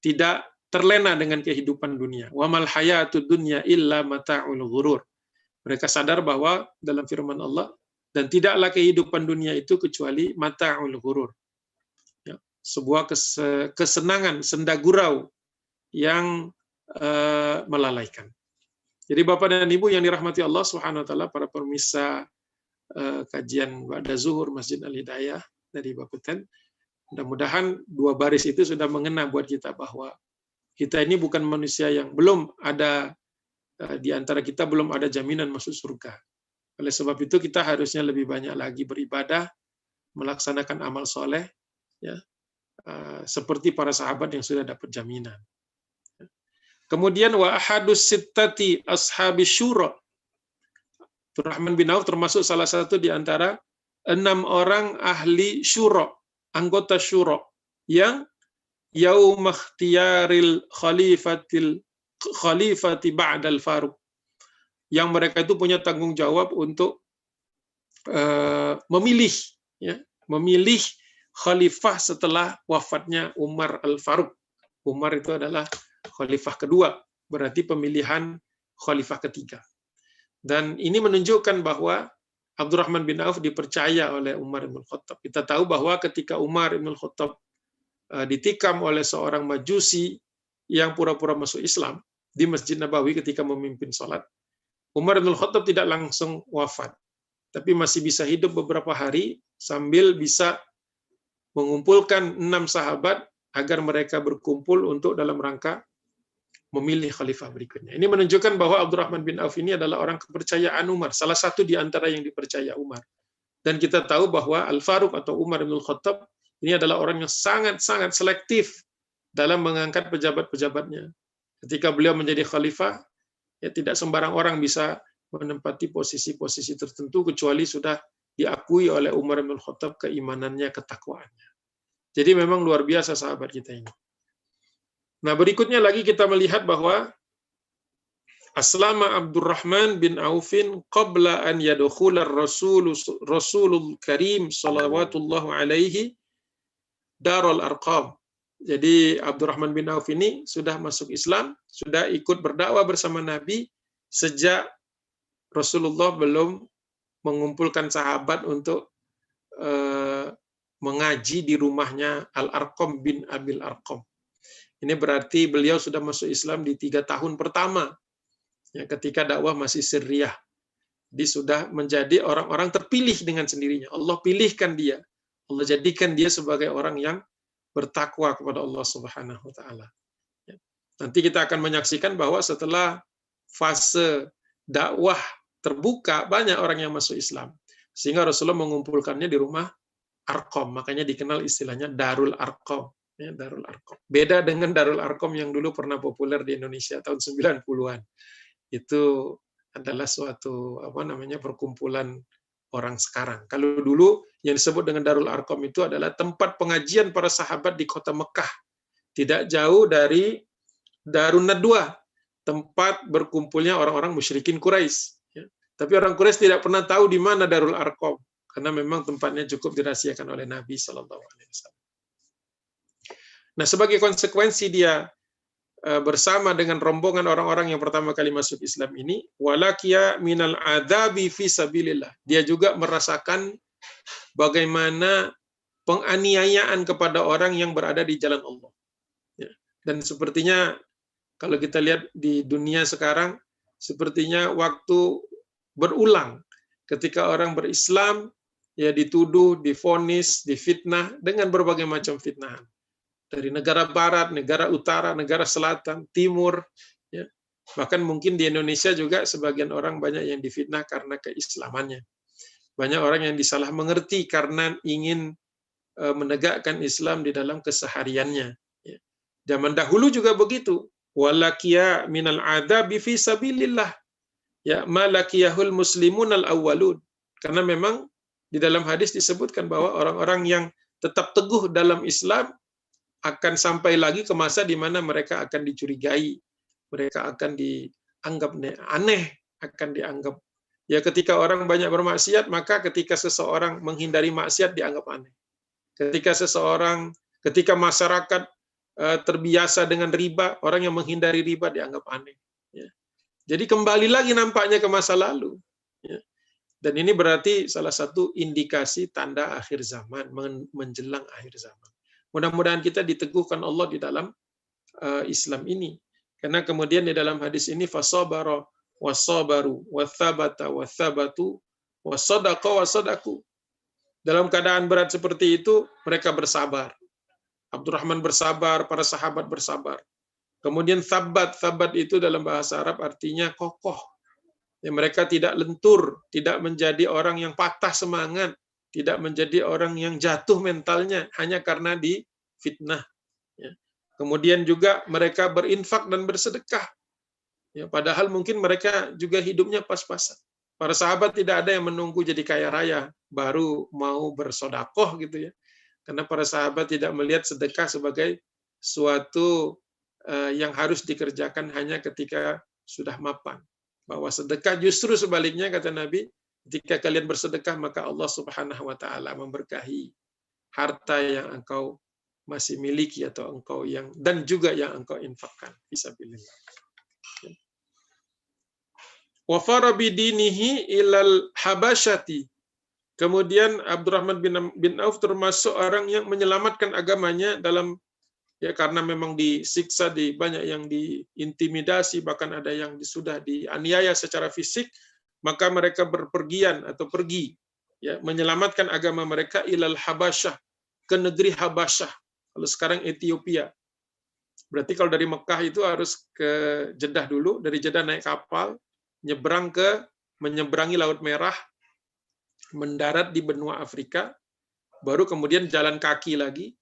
tidak terlena dengan kehidupan dunia. Wa mal hayatud dunya illa mata'ul ghurur. Mereka sadar bahwa dalam firman Allah, dan tidaklah kehidupan dunia itu kecuali mata'ul ghurur. Ya, sebuah kesenangan senda gurau yang melalaikan. Jadi Bapak dan Ibu yang dirahmati Allah Subhanahu wa taala, para pemirsa kajian Ba'da Zuhur Masjid Al-Hidayah dari Bapeten, mudah-mudahan dua baris itu sudah mengena buat kita bahwa kita ini bukan manusia yang belum ada, di antara kita belum ada jaminan masuk surga. Oleh sebab itu kita harusnya lebih banyak lagi beribadah, melaksanakan amal soleh, ya, seperti para sahabat yang sudah dapat jaminan. Kemudian wa ahadus sittati ashabis syura. Abdurrahman bin Auf termasuk salah satu di antara 6 orang ahli syura, anggota syura, yang yaum ikhtiyaril khalifati ba'dal Faruq, yang mereka itu punya tanggung jawab untuk memilih, ya, memilih khalifah setelah wafatnya Umar al-Faruq. Umar itu adalah khalifah kedua, berarti pemilihan khalifah ketiga. Dan ini menunjukkan bahwa Abdurrahman bin Auf dipercaya oleh Umar bin Khattab. Kita tahu bahwa ketika Umar bin Khattab ditikam oleh seorang Majusi yang pura-pura masuk Islam di Masjid Nabawi ketika memimpin sholat, Umar bin Khattab tidak langsung wafat, tapi masih bisa hidup beberapa hari sambil bisa mengumpulkan 6 sahabat agar mereka berkumpul untuk dalam rangka memilih khalifah berikutnya. Ini menunjukkan bahwa Abdurrahman bin Auf ini adalah orang kepercayaan Umar, salah satu di antara yang dipercaya Umar. Dan kita tahu bahwa Al-Faruq atau Umar bin Khattab ini adalah orang yang sangat-sangat selektif dalam mengangkat pejabat-pejabatnya. Ketika beliau menjadi khalifah, ya tidak sembarang orang bisa menempati posisi-posisi tertentu kecuali sudah diakui oleh Umar bin Khattab keimanannya, ketakwaannya. Jadi memang luar biasa sahabat kita ini. Nah, berikutnya lagi kita melihat bahwa aslama Abdurrahman bin Aufin qabla an yadkhula Rasulul Karim salawatullahu alaihi Darul Arqam. Jadi Abdurrahman bin Auf ini sudah masuk Islam, sudah ikut berdakwah bersama Nabi sejak Rasulullah belum mengumpulkan sahabat untuk mengaji di rumahnya Al-Arqam bin Abil Arqam. Ini berarti beliau sudah masuk Islam di 3 tahun pertama, ya, ketika dakwah masih sirriyah. Dia sudah menjadi orang-orang terpilih dengan sendirinya. Allah pilihkan dia. Allah jadikan dia sebagai orang yang bertakwa kepada Allah Subhanahu wa taala. Nanti kita akan menyaksikan bahwa setelah fase dakwah terbuka, banyak orang yang masuk Islam. Sehingga Rasulullah mengumpulkannya di rumah Arqam, makanya dikenal istilahnya Darul Arqam. Ya, Darul Arqam. Beda dengan Darul Arqam yang dulu pernah populer di Indonesia tahun 90-an. Itu adalah suatu perkumpulan orang sekarang. Kalau dulu yang disebut dengan Darul Arqam itu adalah tempat pengajian para sahabat di kota Mekah, tidak jauh dari Darun Nadwah, tempat berkumpulnya orang-orang musyrikin Quraisy. Ya. Tapi orang Quraisy tidak pernah tahu di mana Darul Arqam, karena memang tempatnya cukup dirahasiakan oleh Nabi Shallallahu Alaihi Wasallam. Nah, sebagai konsekuensi dia bersama dengan rombongan orang-orang yang pertama kali masuk Islam ini, walakiya minal adabi fi sabilillah. Dia juga merasakan bagaimana penganiayaan kepada orang yang berada di jalan Allah. Ya. Dan sepertinya kalau kita lihat di dunia sekarang, sepertinya waktu berulang ketika orang berislam ya dituduh, divonis, difitnah dengan berbagai macam fitnahan. Dari negara barat, negara utara, negara selatan, timur, ya. Bahkan mungkin di Indonesia juga sebagian orang banyak yang difitnah karena keislamannya. Banyak orang yang disalah mengerti karena ingin menegakkan Islam di dalam kesehariannya. Ya. Zaman dahulu juga begitu. Walakiya minal adabi fi sabilillah. Ya, malakiyahul muslimun al-awwalun. Karena memang di dalam hadis disebutkan bahwa orang-orang yang tetap teguh dalam Islam akan sampai lagi ke masa di mana mereka akan dicurigai, mereka akan dianggap aneh, akan dianggap, ya, ketika orang banyak bermaksiat, maka ketika seseorang menghindari maksiat dianggap aneh. Ketika masyarakat terbiasa dengan riba, orang yang menghindari riba dianggap aneh. Ya. Jadi kembali lagi nampaknya ke masa lalu. Ya. Dan ini berarti salah satu indikasi tanda akhir zaman, menjelang akhir zaman. Mudah-mudahan kita diteguhkan Allah di dalam Islam ini. Karena kemudian di dalam hadis ini fasabara wasabaru wathabata wathabatu wasadaqa wasadaku. Dalam keadaan berat seperti itu mereka bersabar. Abdurrahman bersabar, para sahabat bersabar. Kemudian thabat, thabat itu dalam bahasa Arab artinya kokoh. Ya, mereka tidak lentur, tidak menjadi orang yang patah semangat, tidak menjadi orang yang jatuh mentalnya hanya karena difitnah. Ya. Kemudian juga mereka berinfak dan bersedekah. Ya, padahal mungkin mereka juga hidupnya pas-pasan. Para sahabat tidak ada yang menunggu jadi kaya raya baru mau bersodakoh gitu ya. Karena para sahabat tidak melihat sedekah sebagai suatu yang harus dikerjakan hanya ketika sudah mapan. Bahwa sedekah justru sebaliknya kata Nabi, ketika kalian bersedekah maka Allah Subhanahu wa taala memberkahi harta yang engkau masih miliki atau engkau yang dan juga yang engkau infakkan fisabilillah. Wa fara bidinihi ilal habasyati. Kemudian Abdurrahman bin Auf termasuk orang yang menyelamatkan agamanya dalam ya karena memang disiksa, banyak yang diintimidasi, bahkan ada yang sudah dianiaya secara fisik, maka mereka berpergian atau pergi ya menyelamatkan agama mereka ilal Habasyah, ke negeri Habasyah. Kalau sekarang Ethiopia. Berarti kalau dari Mekah itu harus ke Jeddah dulu, dari Jeddah naik kapal, menyeberangi Laut Merah, mendarat di benua Afrika, baru kemudian jalan kaki lagi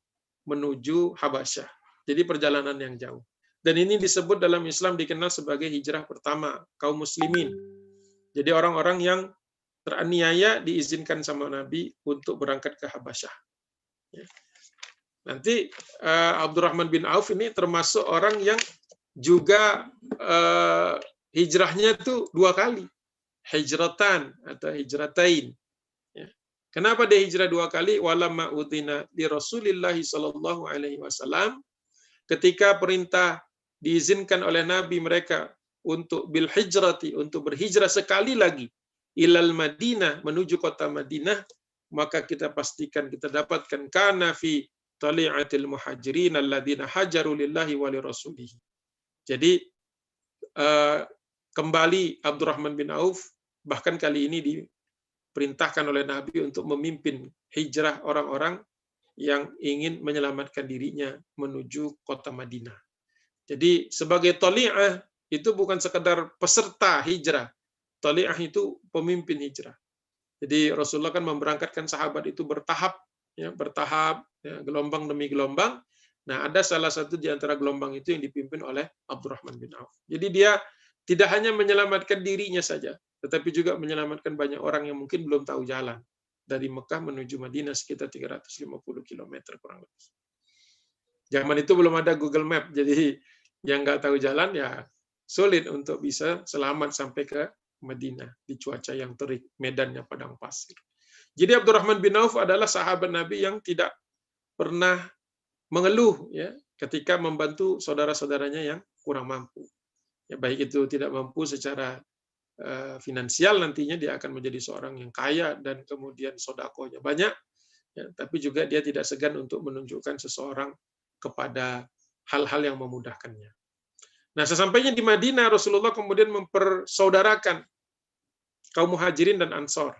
menuju Habasyah. Jadi perjalanan yang jauh. Dan ini disebut dalam Islam dikenal sebagai hijrah pertama kaum muslimin. Jadi orang-orang yang teraniaya diizinkan sama Nabi untuk berangkat ke Habasyah. Nanti Abdurrahman bin Auf ini termasuk orang yang juga hijrahnya itu 2 kali. Hijratan atau hijratain. Kenapa dia hijrah 2 kali? Walamma udhina li Rasulillah sallallahu alaihi wasallam, ketika perintah diizinkan oleh Nabi mereka untuk bil hijrati, untuk berhijrah sekali lagi ilal Madinah, menuju kota Madinah, maka kita pastikan kita dapatkan kana fi tali'atil muhajirin alladziina hajaru lillahi wa li rasulih. Jadi kembali Abdurrahman bin Auf bahkan kali ini diperintahkan oleh Nabi untuk memimpin hijrah orang-orang yang ingin menyelamatkan dirinya menuju kota Madinah. Jadi sebagai tali'ah itu bukan sekedar peserta hijrah. Tali'ah itu pemimpin hijrah. Jadi Rasulullah kan memberangkatkan sahabat itu bertahap, ya, gelombang demi gelombang. Nah, ada salah satu di antara gelombang itu yang dipimpin oleh Abdurrahman bin Auf. Jadi dia tidak hanya menyelamatkan dirinya saja, tetapi juga menyelamatkan banyak orang yang mungkin belum tahu jalan. Dari Mekah menuju Madinah sekitar 350 km kurang lebih. Zaman itu belum ada Google Map, jadi yang nggak tahu jalan ya sulit untuk bisa selamat sampai ke Madinah di cuaca yang terik, medannya padang pasir. Jadi Abdurrahman bin Auf adalah sahabat Nabi yang tidak pernah mengeluh ya ketika membantu saudara-saudaranya yang kurang mampu. Ya, baik itu tidak mampu secara finansial, nantinya dia akan menjadi seorang yang kaya dan kemudian sodakohnya banyak, ya, tapi juga dia tidak segan untuk menunjukkan seseorang kepada hal-hal yang memudahkannya. Nah, sesampainya di Madinah, Rasulullah kemudian mempersaudarakan kaum muhajirin dan ansor.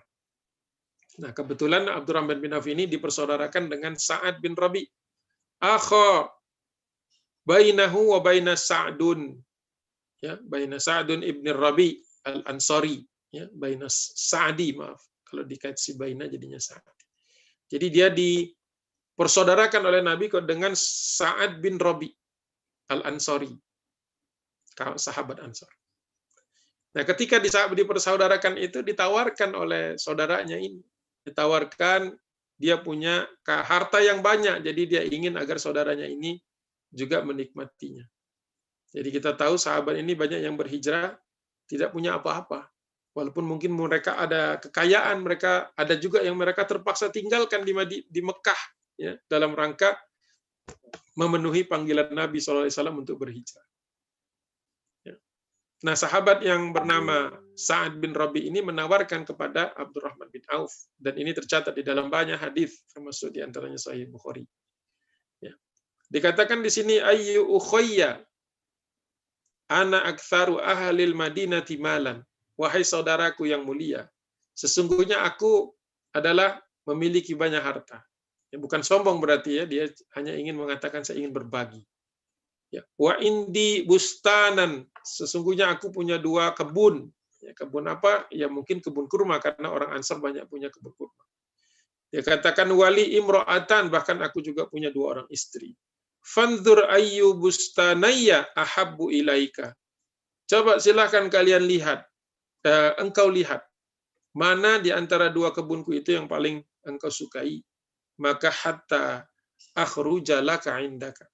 Nah, kebetulan Abdurrahman bin Auf ini dipersaudarakan dengan Sa'ad bin Rabi. Akha bainahu wa baina Sa'dun. Ya, baina Sa'dun ibn Rabi al-Ansari, ya, baina Sa'di, maaf. Kalau dikait si baina jadinya Sa'di. Jadi dia dipersaudarakan oleh Nabi dengan Sa'ad bin Rabi al-Ansari, sahabat Ansar. Nah, ketika dipersaudarakan itu ditawarkan oleh saudaranya ini, ditawarkan dia punya harta yang banyak, jadi dia ingin agar saudaranya ini juga menikmatinya. Jadi kita tahu sahabat ini banyak yang berhijrah tidak punya apa-apa. Walaupun mungkin mereka ada kekayaan, mereka ada juga yang mereka terpaksa tinggalkan di Mekah ya, dalam rangka memenuhi panggilan Nabi SAW untuk berhijrah. Ya. Nah, sahabat yang bernama Sa'ad bin Rabi ini menawarkan kepada Abdurrahman bin Auf, dan ini tercatat di dalam banyak hadis, termasuk di antaranya Sahih Bukhari. Ya. Dikatakan di sini, ayyu ukhayya ana aktsaru ahlil madinati malan. Wahai saudaraku yang mulia, sesungguhnya aku adalah memiliki banyak harta. Ya, bukan sombong berarti ya, dia hanya ingin mengatakan saya ingin berbagi. Ya, wa indi bustanan, sesungguhnya aku punya 2 kebun. Ya, kebun apa? Ya mungkin kebun kurma karena orang Ansar banyak punya kebun kurma. Dia katakan wali imro'atan, bahkan aku juga punya 2 orang istri. Fanzur ayyu bustanayya ahabbu ilaika. Coba silahkan kalian lihat, engkau lihat mana di antara 2 kebunku itu yang paling engkau sukai, maka hatta akhruja laka indaka,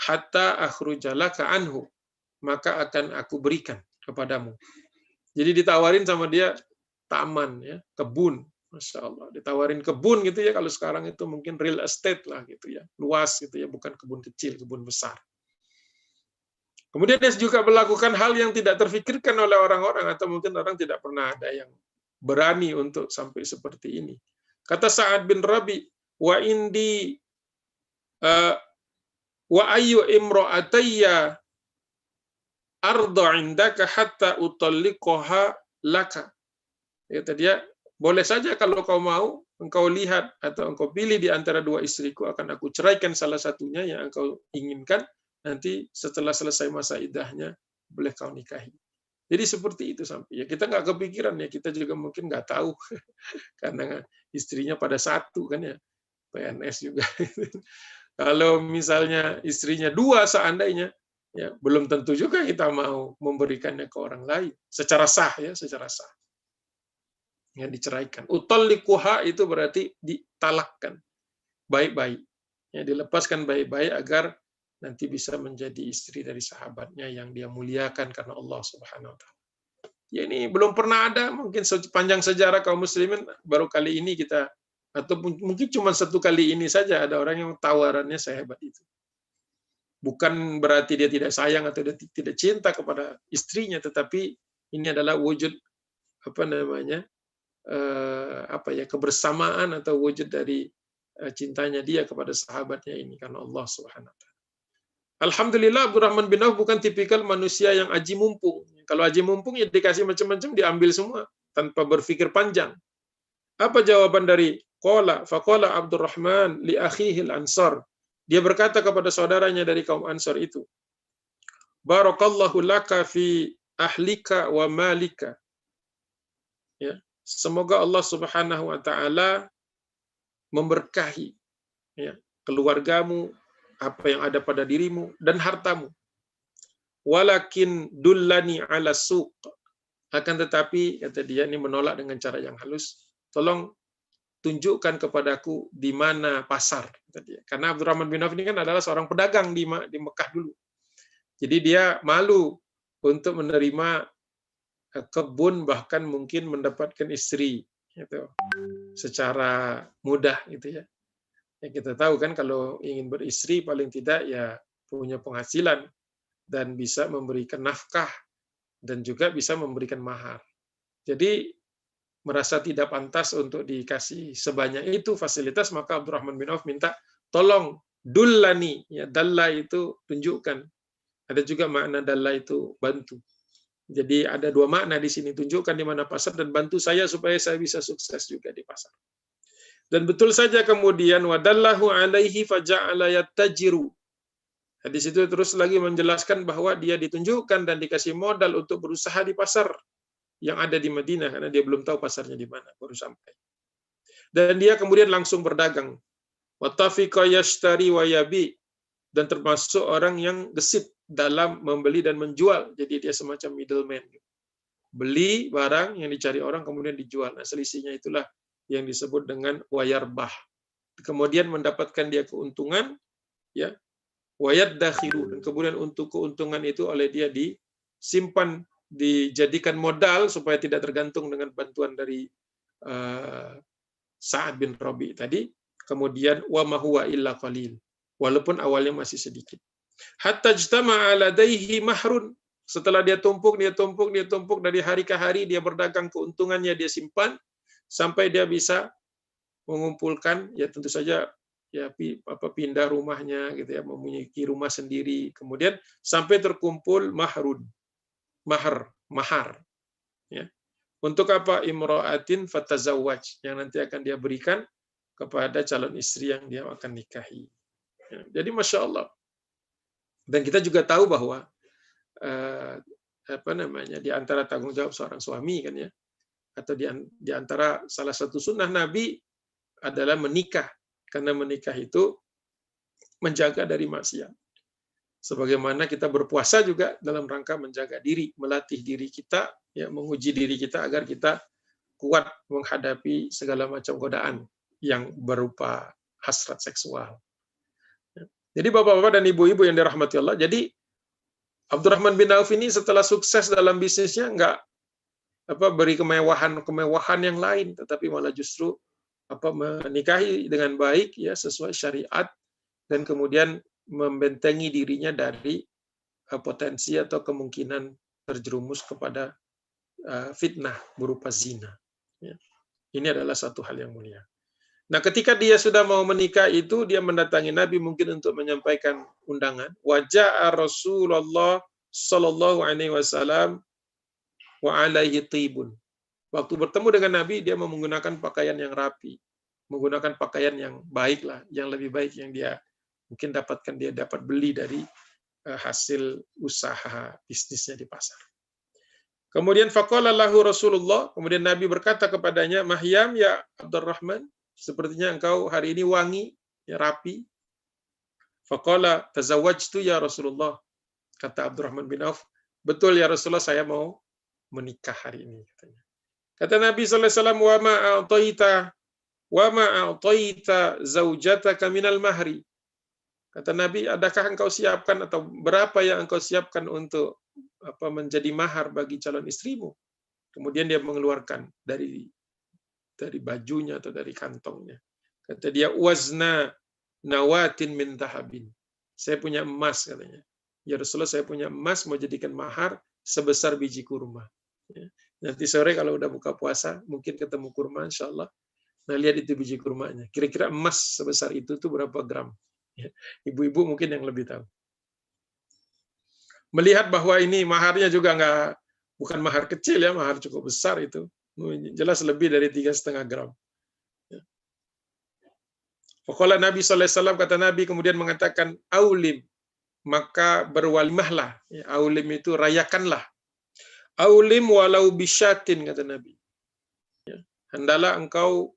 hatta akhruja laka anhu, maka akan aku berikan kepadamu. Jadi ditawarin sama dia taman, ya, kebun. Masya Allah, ditawarin kebun gitu ya, kalau sekarang itu mungkin real estate lah gitu ya, luas gitu ya, bukan kebun kecil, kebun besar. Kemudian dia juga melakukan hal yang tidak terfikirkan oleh orang-orang, atau mungkin orang tidak pernah ada yang berani untuk sampai seperti ini. Kata Sa'ad bin Rabi, wa indi wa ayyu imra'atayya arda indaka hatta utalliqaha laka. Kata dia, boleh saja kalau kau mau, engkau lihat atau engkau pilih di antara 2 istriku, akan aku ceraikan salah satunya yang engkau inginkan. Nanti setelah selesai masa iddahnya, boleh kau nikahi. Jadi seperti itu sampai. Ya kita nggak kepikiran ya, kita juga mungkin nggak tahu karena istrinya pada satu kan ya, PNS juga. Kalau misalnya istrinya 2 seandainya, ya belum tentu juga kita mau memberikannya ke orang lain secara sah ya, secara sah. Ya diceraikan. Utalliquha itu berarti ditalakkan baik-baik. Ya dilepaskan baik-baik agar nanti bisa menjadi istri dari sahabatnya yang dia muliakan karena Allah Subhanahu wa taala. Ya ini belum pernah ada, mungkin sepanjang sejarah kaum muslimin baru kali ini kita, atau mungkin cuma 1 kali ini saja ada orang yang tawarannya sehebat itu. Bukan berarti dia tidak sayang atau dia tidak cinta kepada istrinya, tetapi ini adalah wujud kebersamaan atau wujud dari cintanya dia kepada sahabatnya ini karena Allah Subhanahu wa taala. Alhamdulillah Abdurrahman bin Auf bukan tipikal manusia yang aji mumpung. Kalau aji mumpung ya dikasih macam-macam diambil semua tanpa berpikir panjang. Apa jawaban dari faqala Abdurrahman li akhihi al-Ansar. Dia berkata kepada saudaranya dari kaum Ansar itu, barakallahu laka fi ahlika wa malika. Ya, semoga Allah Subhanahu wa taala memberkahi ya, keluargamu, apa yang ada pada dirimu dan hartamu. Walakin dullani ala suq. Akan tetapi kata dia, ini menolak dengan cara yang halus, tolong tunjukkan kepadaku di mana pasar, kata dia. Karena Abdurrahman bin Auf ini kan adalah seorang pedagang di Mekah dulu. Jadi dia malu untuk menerima kebun, bahkan mungkin mendapatkan istri gitu, secara mudah gitu ya. Ya kita tahu kan kalau ingin beristri paling tidak ya punya penghasilan dan bisa memberikan nafkah dan juga bisa memberikan mahar. Jadi merasa tidak pantas untuk dikasih sebanyak itu fasilitas, maka Abdurrahman bin Auf minta tolong dullani, ya dalla itu tunjukkan. Ada juga makna dalla itu bantu. Jadi ada 2 makna di sini, tunjukkan di mana pasar dan bantu saya supaya saya bisa sukses juga di pasar. Dan betul saja kemudian wadallahu alaihi faja'ala yattajiru. Di situ terus lagi menjelaskan bahwa dia ditunjukkan dan dikasih modal untuk berusaha di pasar yang ada di Madinah karena dia belum tahu pasarnya di mana, baru sampai. Dan dia kemudian langsung berdagang. Wattafiqa yashtari wa yabi, dan termasuk orang yang gesit dalam membeli dan menjual. Jadi dia semacam middleman. Beli barang yang dicari orang kemudian dijual. Nah, selisihnya itulah yang disebut dengan wayarbah. Kemudian mendapatkan dia keuntungan, ya, wayad dakhiru, dan kemudian untuk keuntungan itu oleh dia disimpan, dijadikan modal supaya tidak tergantung dengan bantuan dari Sa'ad bin Rabi tadi. Kemudian wa ma huwa illa qalil. walaupun awalnya masih sedikit. Hatta ijtama'a ladaihi mahrun. Setelah dia tumpuk dari hari ke hari, dia berdagang, keuntungannya dia simpan sampai dia bisa mengumpulkan, ya tentu saja ya pindah rumahnya gitu ya, memiliki rumah sendiri, kemudian sampai terkumpul mahar ya. Untuk apa? Imra'atin fatazawwaj, yang nanti akan dia berikan kepada calon istri yang dia akan nikahi. Ya, jadi Masya Allah. Dan kita juga tahu bahwa di antara tanggung jawab seorang suami kan ya, atau di antara salah satu sunnah Nabi adalah menikah, karena menikah itu menjaga dari maksiat. Sebagaimana kita berpuasa juga dalam rangka menjaga diri, melatih diri kita, ya, menguji diri kita agar kita kuat menghadapi segala macam godaan yang berupa hasrat seksual. Jadi bapak-bapak dan ibu-ibu yang dirahmati Allah, jadi Abdurrahman bin Auf ini setelah sukses dalam bisnisnya nggak beri kemewahan yang lain, tetapi malah justru menikahi dengan baik ya sesuai syariat, dan kemudian membentengi dirinya dari potensi atau kemungkinan terjerumus kepada fitnah berupa zina. Ya. Ini adalah satu hal yang mulia. Nah, ketika dia sudah mau menikah itu, dia mendatangi Nabi mungkin untuk menyampaikan undangan. Waja'a Rasulullah sallallahu alaihi wasallam wa alaihi tibun. Waktu bertemu dengan Nabi, dia menggunakan pakaian yang rapi, menggunakan pakaian yang baik lah, yang lebih baik yang dia mungkin dapatkan, dia dapat beli dari hasil usaha bisnisnya di pasar. Kemudian faqala lahu Rasulullah, kemudian Nabi berkata kepadanya, "Mahyam ya Abdurrahman, sepertinya engkau hari ini wangi, ya rapi." Faqala tazawwajtu ya Rasulullah. Kata Abdurrahman bin Auf, "Betul ya Rasulullah, saya mau menikah hari ini," katanya. Kata Nabi sallallahu alaihi wasallam, "Wa ma a'taita zaujataka minal mahri." Kata Nabi, adakah engkau siapkan atau berapa yang engkau siapkan untuk menjadi mahar bagi calon istrimu? Kemudian dia mengeluarkan dari bajunya atau dari kantongnya. Kata dia, wazna nawatin min tahabin. Saya punya emas, katanya. Ya Rasulullah, saya punya emas, mau jadikan mahar sebesar biji kurma. Ya. Nanti sore kalau udah buka puasa, mungkin ketemu kurma, insya Allah. Nah, lihat itu biji kurmanya. Kira-kira emas sebesar itu tuh berapa gram? Ya. Ibu-ibu mungkin yang lebih tahu. Melihat bahwa ini maharnya juga bukan mahar kecil ya, mahar cukup besar itu. Jelas lebih dari 3,5 gram. Faqala Nabi sallallahu alaihi wasallam, kata Nabi kemudian mengatakan, aulim, maka berwalimahlah. Ya, aulim itu rayakanlah. Aulim walau bisyatin, kata Nabi. Ya, hendalah engkau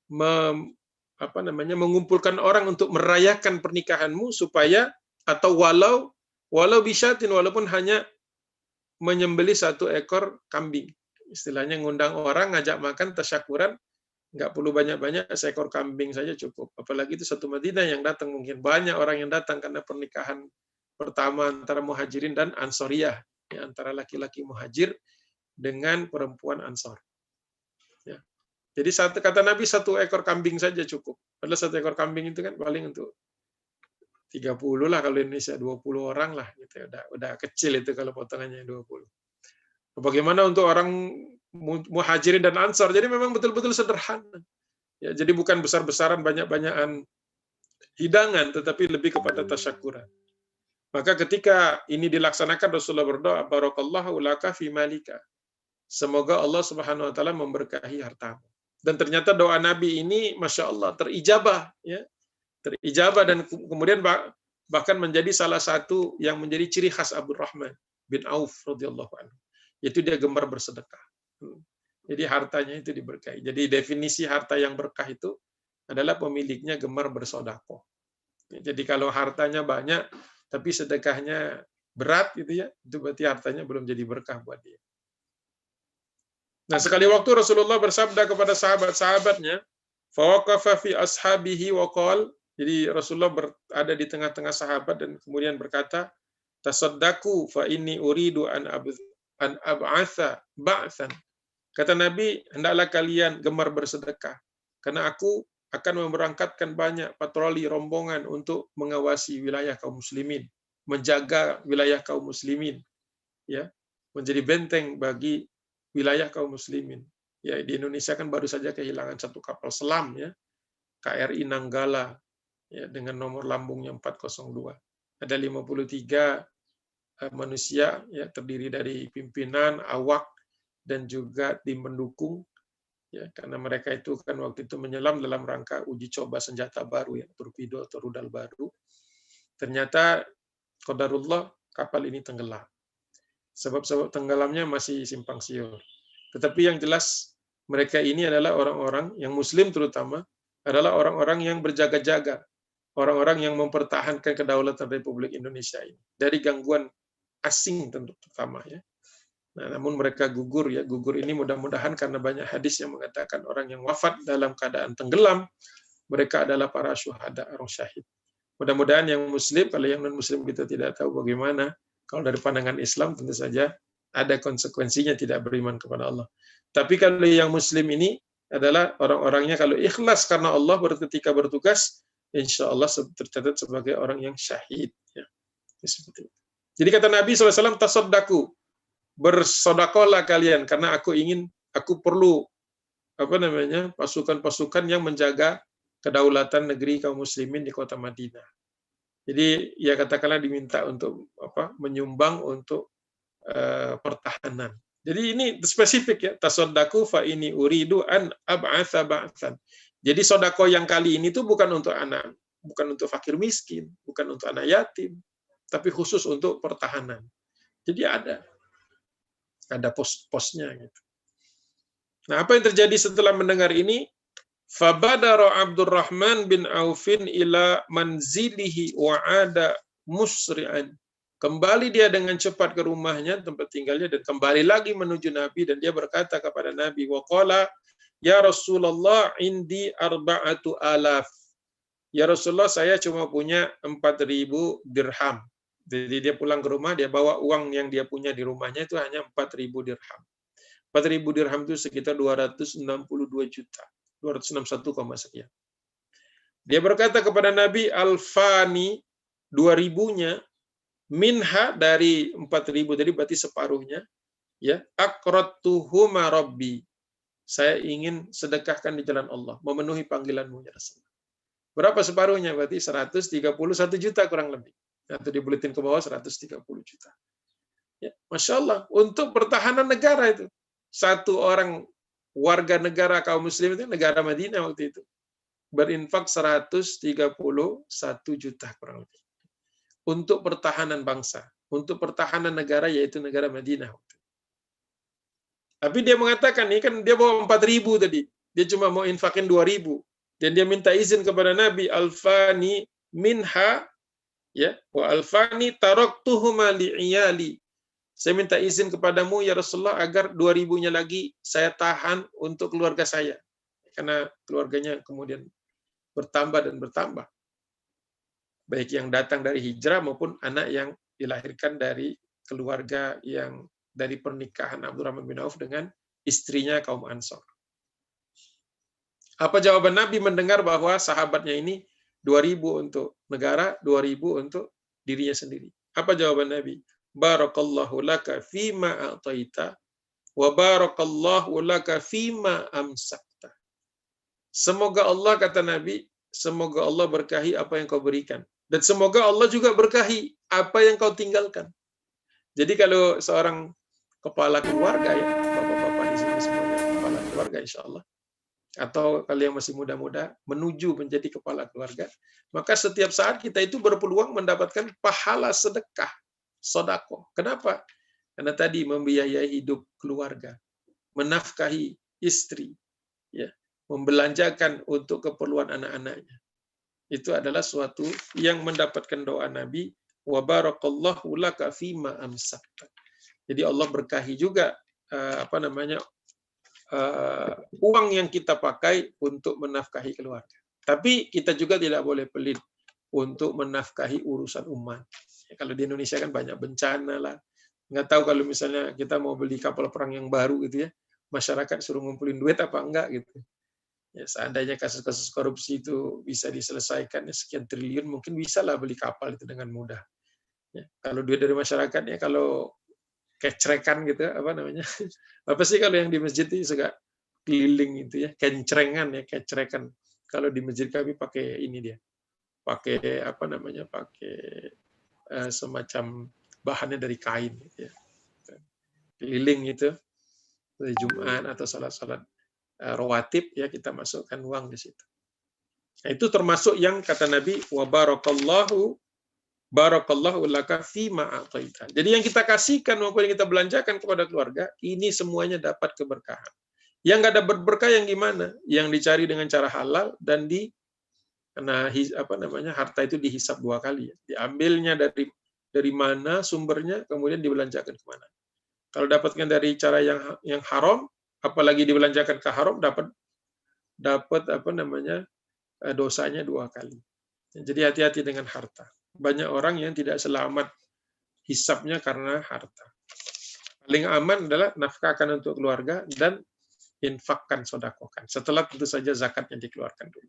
mengumpulkan orang untuk merayakan pernikahanmu, supaya atau walau bisyatin, walaupun hanya menyembelih 1 ekor kambing. Istilahnya ngundang orang, ngajak makan, tasyakuran, nggak perlu banyak-banyak, seekor kambing saja cukup. Apalagi itu satu Madinah yang datang, mungkin banyak orang yang datang karena pernikahan pertama antara muhajirin dan ansoriyah, ya, antara laki-laki muhajir dengan perempuan ansor. Ya. Jadi kata Nabi 1 ekor kambing saja cukup. Padahal 1 ekor kambing itu kan paling untuk 30 lah, kalau Indonesia 20 orang lah gitu. Udah kecil itu kalau potongannya 20. Bagaimana untuk orang muhajirin dan ansar? Jadi memang betul-betul sederhana. Ya, jadi bukan besar-besaran banyak-banyakan hidangan, tetapi lebih kepada tasyakuran. Maka ketika ini dilaksanakan, Rasulullah berdoa, barakallahu laka fi malika. Semoga Allah Subhanahu wa taala memberkahi hartamu. Dan ternyata doa Nabi ini Masya Allah terijabah, ya. Terijabah, dan kemudian bahkan menjadi salah satu yang menjadi ciri khas Abdurrahman bin Auf radhiyallahu anhu. Yaitu dia gemar bersedekah. Jadi hartanya itu diberkahi. Jadi definisi harta yang berkah itu adalah pemiliknya gemar bersedekah. Jadi kalau hartanya banyak tapi sedekahnya berat gitu ya, itu berarti hartanya belum jadi berkah buat dia. Nah, sekali waktu Rasulullah bersabda kepada sahabat-sahabatnya, fawaqafa fi ashabihi wa qala, jadi Rasulullah berada di tengah-tengah sahabat dan kemudian berkata, tasaddaqu fa inni uridu an ab'atha ba'than. Kata Nabi, hendaklah kalian gemar bersedekah, karena aku akan memberangkatkan banyak patroli rombongan untuk mengawasi wilayah kaum muslimin, menjaga wilayah kaum muslimin, ya, menjadi benteng bagi wilayah kaum muslimin. Ya, di Indonesia kan baru saja kehilangan satu kapal selam, ya, KRI Nanggala, ya, dengan nomor lambungnya 402. Ada 53 manusia, ya, terdiri dari pimpinan, awak, dan juga tim pendukung, ya, karena mereka itu kan waktu itu menyelam dalam rangka uji coba senjata baru, ya, torpedo atau rudal baru. Ternyata qadarullah kapal ini tenggelam. Sebab-sebab tenggelamnya masih simpang siur. Tetapi yang jelas mereka ini adalah orang-orang yang muslim, terutama adalah orang-orang yang berjaga-jaga, orang-orang yang mempertahankan kedaulatan Republik Indonesia ini dari gangguan asing tentu pertama, ya. Nah, namun mereka gugur, ya. Gugur ini mudah-mudahan karena banyak hadis yang mengatakan orang yang wafat dalam keadaan tenggelam, mereka adalah para syuhada, orang syahid. Mudah-mudahan yang muslim, kalau yang non-muslim kita tidak tahu bagaimana. Kalau dari pandangan Islam tentu saja ada konsekuensinya tidak beriman kepada Allah. Tapi kalau yang muslim ini adalah orang-orangnya kalau ikhlas karena Allah ketika bertugas, insya Allah tercatat sebagai orang yang syahid. Ya. Seperti itu. Jadi kata Nabi SAW, tasaddaku, bersodakolah kalian karena aku perlu pasukan-pasukan yang menjaga kedaulatan negeri kaum muslimin di kota Madinah. Jadi ya katakanlah diminta untuk menyumbang untuk pertahanan. Jadi ini spesifik, ya, tasaddaku fa ini uridu an ab'atsa ba'tsan. Jadi sodako yang kali ini tuh bukan untuk anak, bukan untuk fakir miskin, bukan untuk anak yatim, tapi khusus untuk pertahanan. Jadi ada pos-posnya gitu. Nah, apa yang terjadi setelah mendengar ini? Fabadara Abdurrahman bin Aufin ila manzilihi wa ada musri'an. Kembali dia dengan cepat ke rumahnya, tempat tinggalnya, dan kembali lagi menuju Nabi, dan dia berkata kepada Nabi, wa qala ya Rasulullah indi 4,000. Ya Rasulullah, saya cuma punya 4.000 dirham. Jadi dia pulang ke rumah, dia bawa uang yang dia punya di rumahnya itu hanya 4.000 dirham. 4.000 dirham itu sekitar 262 juta. 261, sekian. Dia berkata kepada Nabi, alfani, 2.000-nya, minha, dari 4.000, jadi berarti separuhnya, ya, aqrattuhuma rabbi, saya ingin sedekahkan di jalan Allah, memenuhi panggilanmu ya Rasulullah. Berapa separuhnya? Berarti 131 juta kurang lebih. Atau di buletin ke bawah 130 juta. Ya, Masya Allah, untuk pertahanan negara itu. Satu orang warga negara kaum muslim itu, negara Madinah waktu itu, berinfak 131 juta kurang lebih. Untuk pertahanan bangsa, untuk pertahanan negara, yaitu negara Madinah. Tapi dia mengatakan, ini kan dia bawa 4.000 tadi, dia cuma mau infakin 2.000, dan dia minta izin kepada Nabi, alfani minha, ya, wa alfani taraktuhuma li'iyali. Saya minta izin kepadamu ya Rasulullah agar 2.000-nya lagi saya tahan untuk keluarga saya. Karena keluarganya kemudian bertambah dan bertambah. Baik yang datang dari hijrah maupun anak yang dilahirkan dari keluarga yang dari pernikahan Abdurrahman bin Auf dengan istrinya kaum Ansor. Apa jawaban Nabi mendengar bahwa sahabatnya ini 2.000 untuk negara, 2.000 untuk dirinya sendiri? Apa jawaban Nabi? Barakallahu laka fima a'taita wa barakallahu laka fima amsakta. Semoga Allah, kata Nabi, semoga Allah berkahi apa yang kau berikan, dan semoga Allah juga berkahi apa yang kau tinggalkan. Jadi kalau seorang kepala keluarga, ya, bapak-bapak di sini semuanya kepala keluarga insyaallah, atau kalau yang masih muda-muda menuju menjadi kepala keluarga, maka setiap saat kita itu berpeluang mendapatkan pahala sedekah, sodako. Kenapa? Karena tadi membiayai hidup keluarga, menafkahi istri, ya, membelanjakan untuk keperluan anak-anaknya. Itu adalah suatu yang mendapatkan doa Nabi, wa barakallahu laka fima amsakta. Jadi Allah berkahi juga uang yang kita pakai untuk menafkahi keluarga. Tapi kita juga tidak boleh pelit untuk menafkahi urusan umat. Ya, kalau di Indonesia kan banyak bencana lah. Nggak tahu kalau misalnya kita mau beli kapal perang yang baru gitu, ya, masyarakat suruh ngumpulin duit apa enggak gitu. Ya, seandainya kasus-kasus korupsi itu bisa diselesaikan ya, sekian triliun, mungkin bisa lah beli kapal itu dengan mudah. Ya, kalau duit dari masyarakat ya, kalau kecrekan gitu apa namanya? Apa sih kalau yang di masjid itu suka keliling itu ya, kencrengan ya, kecrekan. Kalau di masjid kami pakai ini dia, pakai apa namanya? Pakai semacam bahannya dari kain gitu ya. Keliling itu dari Jumat atau salat-salat rawatib ya, kita masukkan uang di situ. Nah, itu termasuk yang kata Nabi wa barakallahu laka fima a'taita. Jadi yang kita kasihkan maupun yang kita belanjakan kepada keluarga, ini semuanya dapat keberkahan. Yang nggak ada berkah yang gimana? Yang dicari dengan cara halal dan karena apa namanya, harta itu dihisap 2 kali ya. Diambilnya dari mana sumbernya, kemudian dibelanjakan kemana. Kalau dapatkan dari cara yang haram, apalagi dibelanjakan ke haram, dapat apa namanya, dosanya 2 kali. Jadi hati-hati dengan harta. Banyak orang yang tidak selamat hisapnya karena harta. Paling aman adalah nafkahkan untuk keluarga dan infakkan, sodakohkan. Setelah tentu saja zakatnya dikeluarkan dulu.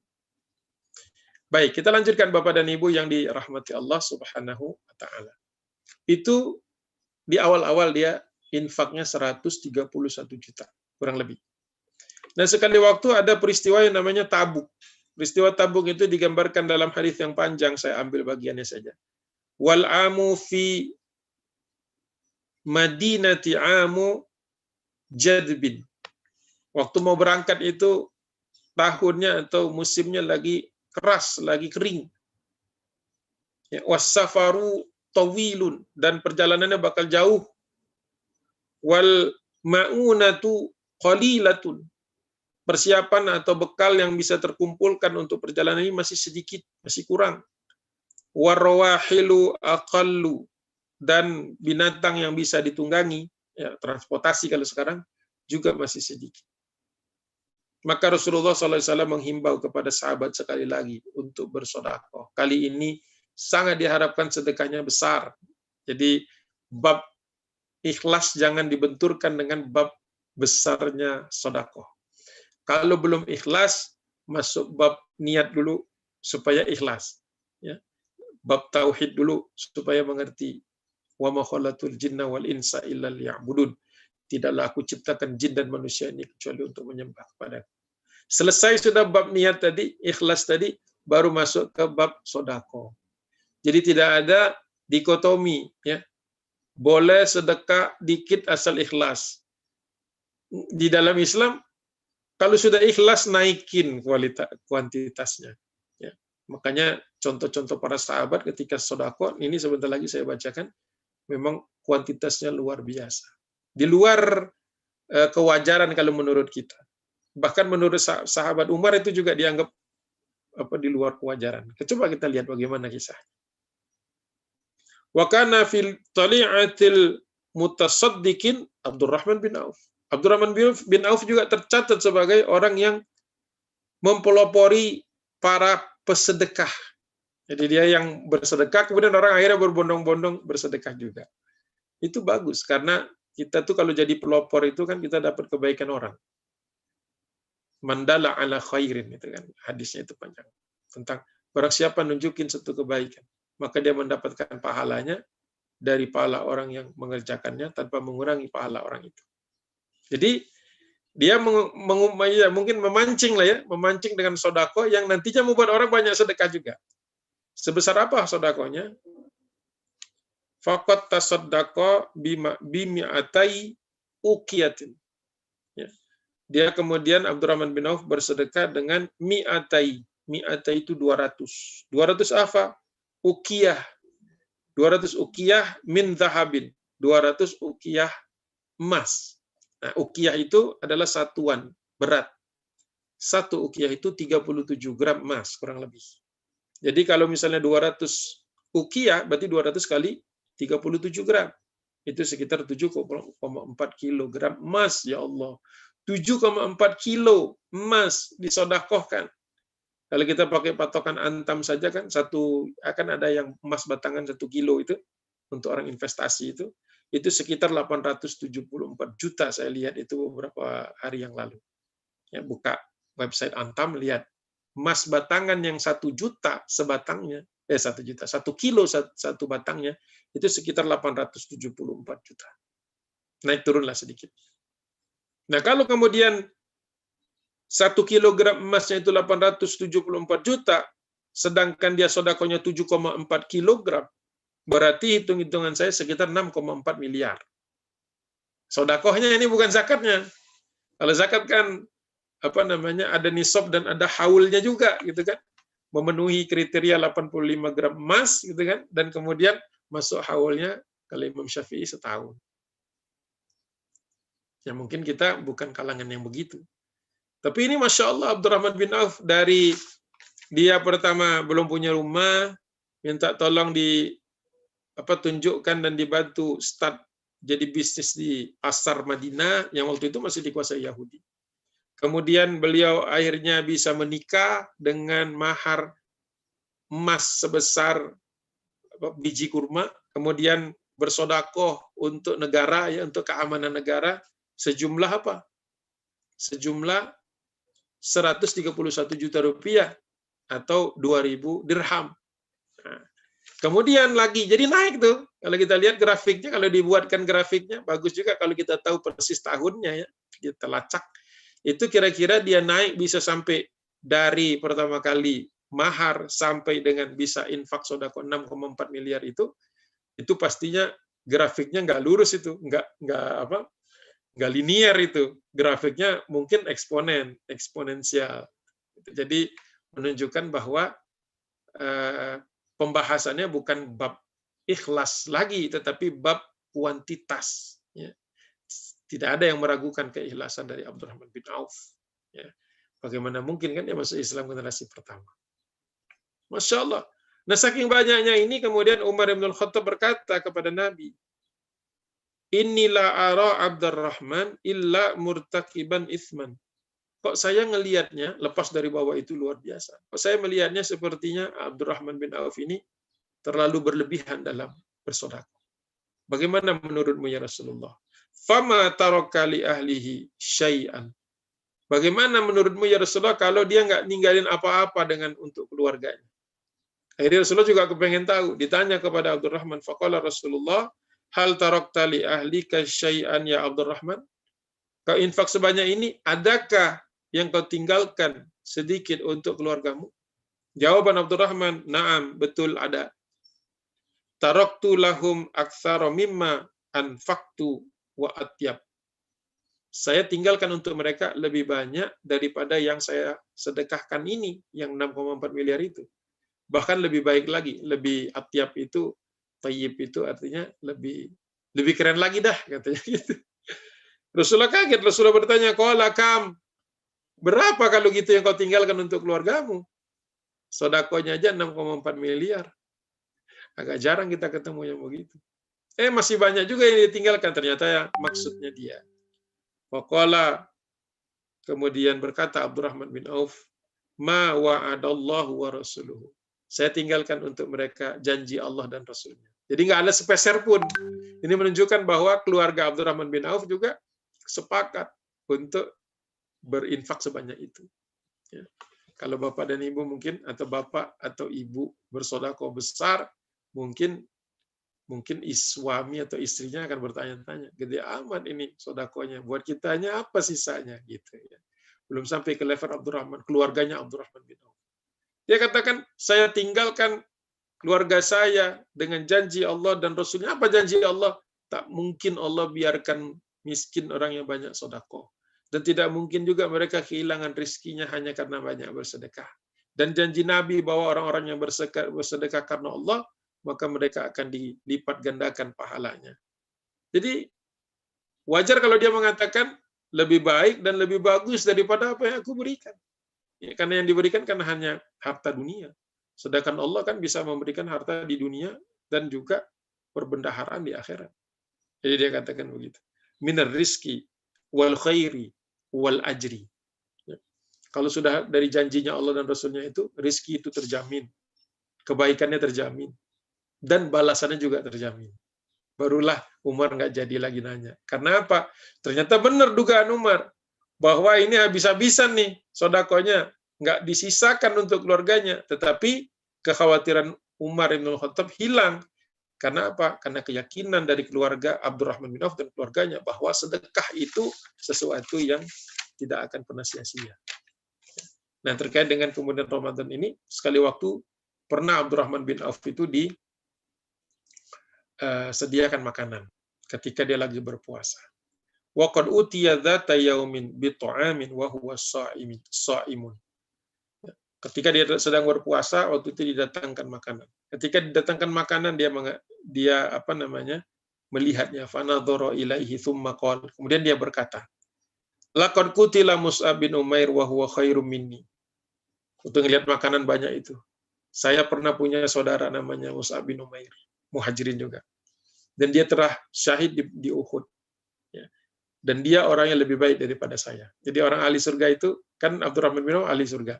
Baik, kita lanjutkan Bapak dan Ibu yang dirahmati Allah Subhanahu wa taala. Itu di awal-awal dia infaknya 131 juta, kurang lebih. Nah, sekali waktu ada peristiwa yang namanya Tabuk. Peristiwa Tabuk itu digambarkan dalam hadis yang panjang, saya ambil bagiannya saja. Wal amu fi Madinati amu jadbin. Waktu mau berangkat itu tahunnya atau musimnya lagi keras, lagi kering. Ya, was-safaru tawilun, dan perjalanannya bakal jauh. Wal ma'unatu qalilatun. Persiapan atau bekal yang bisa terkumpulkan untuk perjalanan ini masih sedikit, masih kurang. Warwahilu aqallu, dan binatang yang bisa ditunggangi, ya, transportasi kalau sekarang juga masih sedikit. Maka Rasulullah SAW menghimbau kepada sahabat sekali lagi untuk bersedekah. Kali ini sangat diharapkan sedekahnya besar. Jadi bab ikhlas jangan dibenturkan dengan bab besarnya sedekah. Kalau belum ikhlas, masuk bab niat dulu supaya ikhlas. Ya. Bab tauhid dulu supaya mengerti. Wa ma khalaqtul jinna wal insa illa liya'budun. Tidaklah aku ciptakan jin dan manusia ini kecuali untuk menyembah kepadaku. Selesai sudah bab niat tadi, ikhlas tadi, baru masuk ke bab sedekah. Jadi tidak ada dikotomi, ya. Boleh sedekah dikit asal ikhlas. Di dalam Islam, kalau sudah ikhlas, naikin kuantitasnya. Ya. Makanya contoh-contoh para sahabat ketika sedekah, ini sebentar lagi saya bacakan, memang kuantitasnya luar biasa. Di luar kewajaran kalau menurut kita. Bahkan menurut sahabat Umar itu juga dianggap di luar kewajaran. Coba kita lihat bagaimana kisah. Wa kana fil tali'atil mutasaddiqin Abdurrahman bin Auf. Abdurrahman bin Auf juga tercatat sebagai orang yang mempelopori para pesedekah. Jadi dia yang bersedekah, kemudian orang akhirnya berbondong-bondong bersedekah juga. Itu bagus, karena kita tuh kalau jadi pelopor itu kan kita dapat kebaikan orang. Mandala ala khairin, itu kan hadisnya itu panjang, tentang barang siapa nunjukin satu kebaikan maka dia mendapatkan pahalanya dari pahala orang yang mengerjakannya tanpa mengurangi pahala orang itu. Jadi dia mungkin memancing lah ya, memancing dengan sedekah yang nantinya membuat orang banyak sedekah juga. Sebesar apa sedekahnya? Faqat tasaddaqa bimi'atai uqiyatin. Ya. Dia kemudian Abdurrahman bin Auf bersedekah dengan mi'atai. Mi'atai itu 200. 200 apa? Uqiyah. 200 uqiyah min zahabin. 200 uqiyah emas. Nah, uqiyah itu adalah satuan berat. Satu uqiyah itu 37 gram emas kurang lebih. Jadi kalau misalnya 200 uqiyah berarti 200 kali 37 gram. Itu sekitar 7,4 kilogram emas, ya Allah. 7,4 kilo emas disedekahkan. Kalau kita pakai patokan Antam saja kan akan ada yang emas batangan 1 kilo itu untuk orang investasi itu sekitar 874 juta, saya lihat itu beberapa hari yang lalu. Ya, buka website Antam, lihat emas batangan yang 1 juta sebatangnya, 1 juta, 1 kilo satu batangnya, itu sekitar 874 juta. Naik turunlah sedikit. Nah, kalau kemudian 1 kilogram emasnya itu 874 juta, sedangkan dia sodakonya 7,4 kilogram, berarti hitung-hitungan saya sekitar 6,4 miliar. Sodakohnya ini bukan zakatnya. Kalau zakat kan ada nisab dan ada haulnya juga gitu kan. Memenuhi kriteria 85 gram emas gitu kan, dan kemudian masuk haulnya kalau Imam Syafi'i setahun. Ya mungkin kita bukan kalangan yang begitu. Tapi ini Masya Allah Abdurrahman bin Auf, dari dia pertama belum punya rumah, minta tolong tunjukkan dan dibantu start jadi bisnis di pasar Madinah yang waktu itu masih dikuasai Yahudi. Kemudian beliau akhirnya bisa menikah dengan mahar emas sebesar biji kurma, kemudian bersodakoh untuk negara, ya, untuk keamanan negara, sejumlah Sejumlah 131 juta rupiah atau 2.000 dirham. Nah, kemudian lagi, jadi naik tuh. Kalau kita lihat grafiknya, kalau dibuatkan grafiknya, bagus juga kalau kita tahu persis tahunnya, ya, kita lacak. Itu kira-kira dia naik bisa sampai dari pertama kali mahar sampai dengan bisa infak sodako 6,4 miliar itu pastinya grafiknya nggak lurus, itu nggak linear, itu grafiknya mungkin eksponensial. Jadi menunjukkan bahwa pembahasannya bukan bab ikhlas lagi, tetapi bab kuantitas. Ya. Tidak ada yang meragukan keikhlasan dari Abdurrahman bin Auf. Ya. Bagaimana mungkin kan dia masuk Islam generasi pertama. Masya Allah. Nah, saking banyaknya ini, kemudian Umar bin Khattab berkata kepada Nabi, Inilah ara Abdurrahman illa murtakiban ithman. Kok saya ngelihatnya, lepas dari bawah itu luar biasa, kok saya melihatnya sepertinya Abdurrahman bin Auf ini terlalu berlebihan dalam bersedekah. Bagaimana menurutmu ya Rasulullah? Fama taraka li ahlihi syai'an. Bagaimana menurutmu ya Rasulullah kalau dia nggak ninggalin apa-apa untuk keluarganya? Akhirnya Rasulullah juga kepengen tahu. Ditanya kepada Abdurrahman, faqala Rasulullah, hal tarakta li ahlika syai'an ya Abdurrahman? Kau infak sebanyak ini, adakah yang kau tinggalkan sedikit untuk keluargamu? Jawaban Abdurrahman, na'am, betul ada. Taraktu lahum aktsara mimma anfaqtu wa atyab. Saya tinggalkan untuk mereka lebih banyak daripada yang saya sedekahkan ini, yang 6,4 miliar itu. Bahkan lebih baik lagi, lebih atyab itu, tayyib itu artinya lebih keren lagi dah, katanya gitu. Rasulullah kaget, Rasulullah bertanya, qala kam? Berapa kalau gitu yang kau tinggalkan untuk keluargamu? Sodakonya aja 6,4 miliar. Agak jarang kita ketemu yang begitu. Masih banyak juga yang ditinggalkan, ternyata ya maksudnya dia. Waqala, kemudian berkata Abdurrahman bin Auf, ma wa'adallahu wa rasuluhu. Saya tinggalkan untuk mereka janji Allah dan Rasulnya. Jadi nggak ada sepeser pun. Ini menunjukkan bahwa keluarga Abdurrahman bin Auf juga sepakat untuk berinfak sebanyak itu. Ya. Kalau bapak dan ibu mungkin, atau bapak atau ibu bersedekah besar, mungkin suami atau istrinya akan bertanya-tanya, gede amat ini sedekahnya, buat kitanya apa sisanya gitu ya. Belum sampai ke level Abdurrahman, keluarganya Abdurrahman bin Auf. Dia katakan, saya tinggalkan keluarga saya dengan janji Allah dan Rasulnya. Apa janji Allah? Tak mungkin Allah biarkan miskin orang yang banyak sedekah. Dan tidak mungkin juga mereka kehilangan rizkinya hanya karena banyak bersedekah. Dan janji Nabi bahwa orang-orang yang bersedekah karena Allah, maka mereka akan dilipat gandakan pahalanya. Jadi wajar kalau dia mengatakan lebih baik dan lebih bagus daripada apa yang aku berikan. Ya, karena yang diberikan kan hanya harta dunia. Sedangkan Allah kan bisa memberikan harta di dunia dan juga perbendaharaan di akhirat. Jadi dia katakan begitu. Minar rizki wal khairi wal ajri. Ya. Kalau sudah dari janjinya Allah dan Rasulnya itu, rizki itu terjamin. Kebaikannya terjamin. Dan balasannya juga terjamin. Barulah Umar nggak jadi lagi nanya. Karena apa? Ternyata benar dugaan Umar. bahwa ini habis-habisan nih sodakonya, nggak disisakan untuk keluarganya, tetapi kekhawatiran Umar bin Khattab hilang. Karena apa? Karena keyakinan dari keluarga Abdurrahman bin Auf dan keluarganya bahwa sedekah itu sesuatu yang tidak akan pernah sia-sia. Nah, terkait dengan kemudian Ramadan ini, sekali waktu pernah Abdurrahman bin Auf itu disediakan makanan ketika dia lagi berpuasa. Wa qad utiya dzata yaumin bi ta'amin wa huwa sha'imun. Ketika dia sedang berpuasa, waktu itu didatangkan makanan. Ketika didatangkan makanan, dia melihatnya. Fanadhara ilaihi tsumma qala. Kemudian dia berkata, laqad qutila Mus'ab bin Umair wa huwa khairum minni. Untuk melihat makanan banyak itu. Saya pernah punya saudara namanya Mus'ab bin Umair, muhajirin juga. Dan dia telah syahid di Uhud. Ya. Dan dia orang yang lebih baik daripada saya. Jadi orang ahli surga itu, kan Abdurrahman bin Auf ahli surga.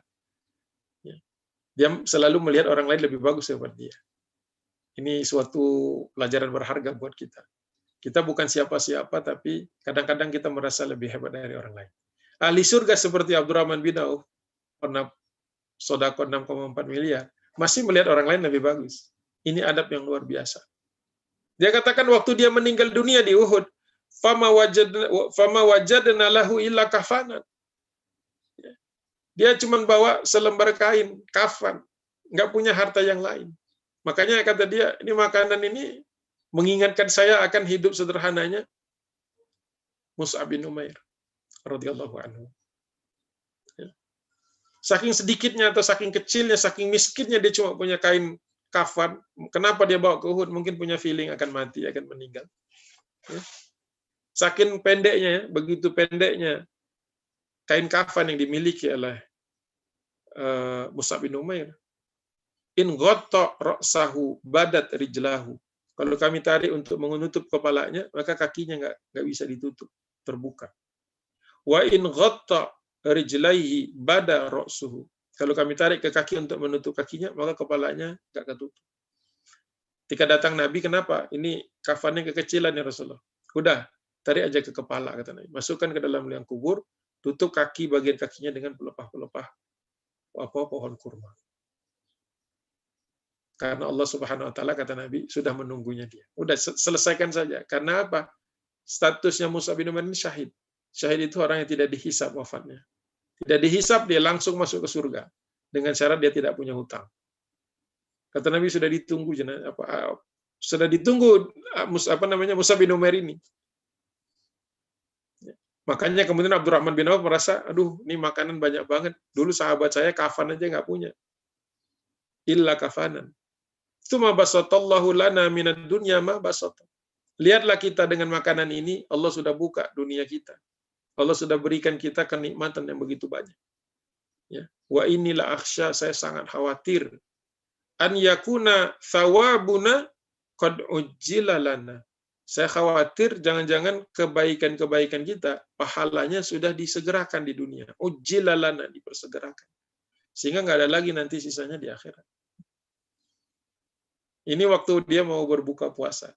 Dia selalu melihat orang lain lebih bagus daripada dia. Ini suatu pelajaran berharga buat kita. Kita bukan siapa-siapa, tapi kadang-kadang kita merasa lebih hebat dari orang lain. Ahli surga seperti Abdurrahman bin Auf, pernah sodako 6,4 miliar, masih melihat orang lain lebih bagus. Ini adab yang luar biasa. Dia katakan waktu dia meninggal dunia di Uhud, fama wajadna lahu illa kafanan. Dia cuma bawa selembar kain, kafan, nggak punya harta yang lain. Makanya kata dia, ini makanan ini mengingatkan saya akan hidup sederhananya Mus'ab bin Umair radhiyallahu anhu. Saking sedikitnya atau saking kecilnya, saking miskinnya dia cuma punya kain kafan. Kenapa dia bawa ke Uhud? Mungkin punya feeling akan mati, akan meninggal. Saking pendeknya, begitu pendeknya kain kafan yang dimiliki oleh Mus'ab bin Umair. In ghatta ra'sahu badat rijlahu. Kalau kami tarik untuk menutup kepalanya, maka kakinya nggak bisa ditutup, terbuka. Wa in ghatta rijlaihi bada ra'suhu. Kalau kami tarik ke kaki untuk menutup kakinya, maka kepalanya nggak ketutup. Ketika datang Nabi, kenapa? Ini kafannya kekecilan ya Rasulullah. Udah, tarik aja ke kepala, kata Nabi. Masukkan ke dalam liang kubur, tutup kaki bagian kakinya dengan pelepah-pelepah pohon kurma. Karena Allah Subhanahu wa taala, kata Nabi, sudah menunggunya dia. Udah, selesaikan saja. Karena apa? Statusnya Mus'ab bin Umair ini syahid. Syahid itu orang yang tidak dihisab wafatnya. Tidak dihisab, dia langsung masuk ke surga. Dengan syarat dia tidak punya hutang. Kata Nabi, sudah ditunggu sudah ditunggu Mus'ab bin Umair ini. Makanya kemudian Abdurrahman bin Auf merasa, aduh, ini makanan banyak banget. Dulu sahabat saya kafan aja nggak punya. Illa kafanan. Tsumma basatallahu lana minad dunya ma basata. Lihatlah kita dengan makanan ini, Allah sudah buka dunia kita. Allah sudah berikan kita kenikmatan yang begitu banyak. Ya. Wa inilah akhsya, saya sangat khawatir. An yakuna thawabuna qad ujjila lana. Saya khawatir jangan-jangan kebaikan-kebaikan kita, pahalanya sudah disegerakan di dunia. Ujjila lana, dipersegerakan. Sehingga nggak ada lagi nanti sisanya di akhirat. Ini waktu dia mau berbuka puasa.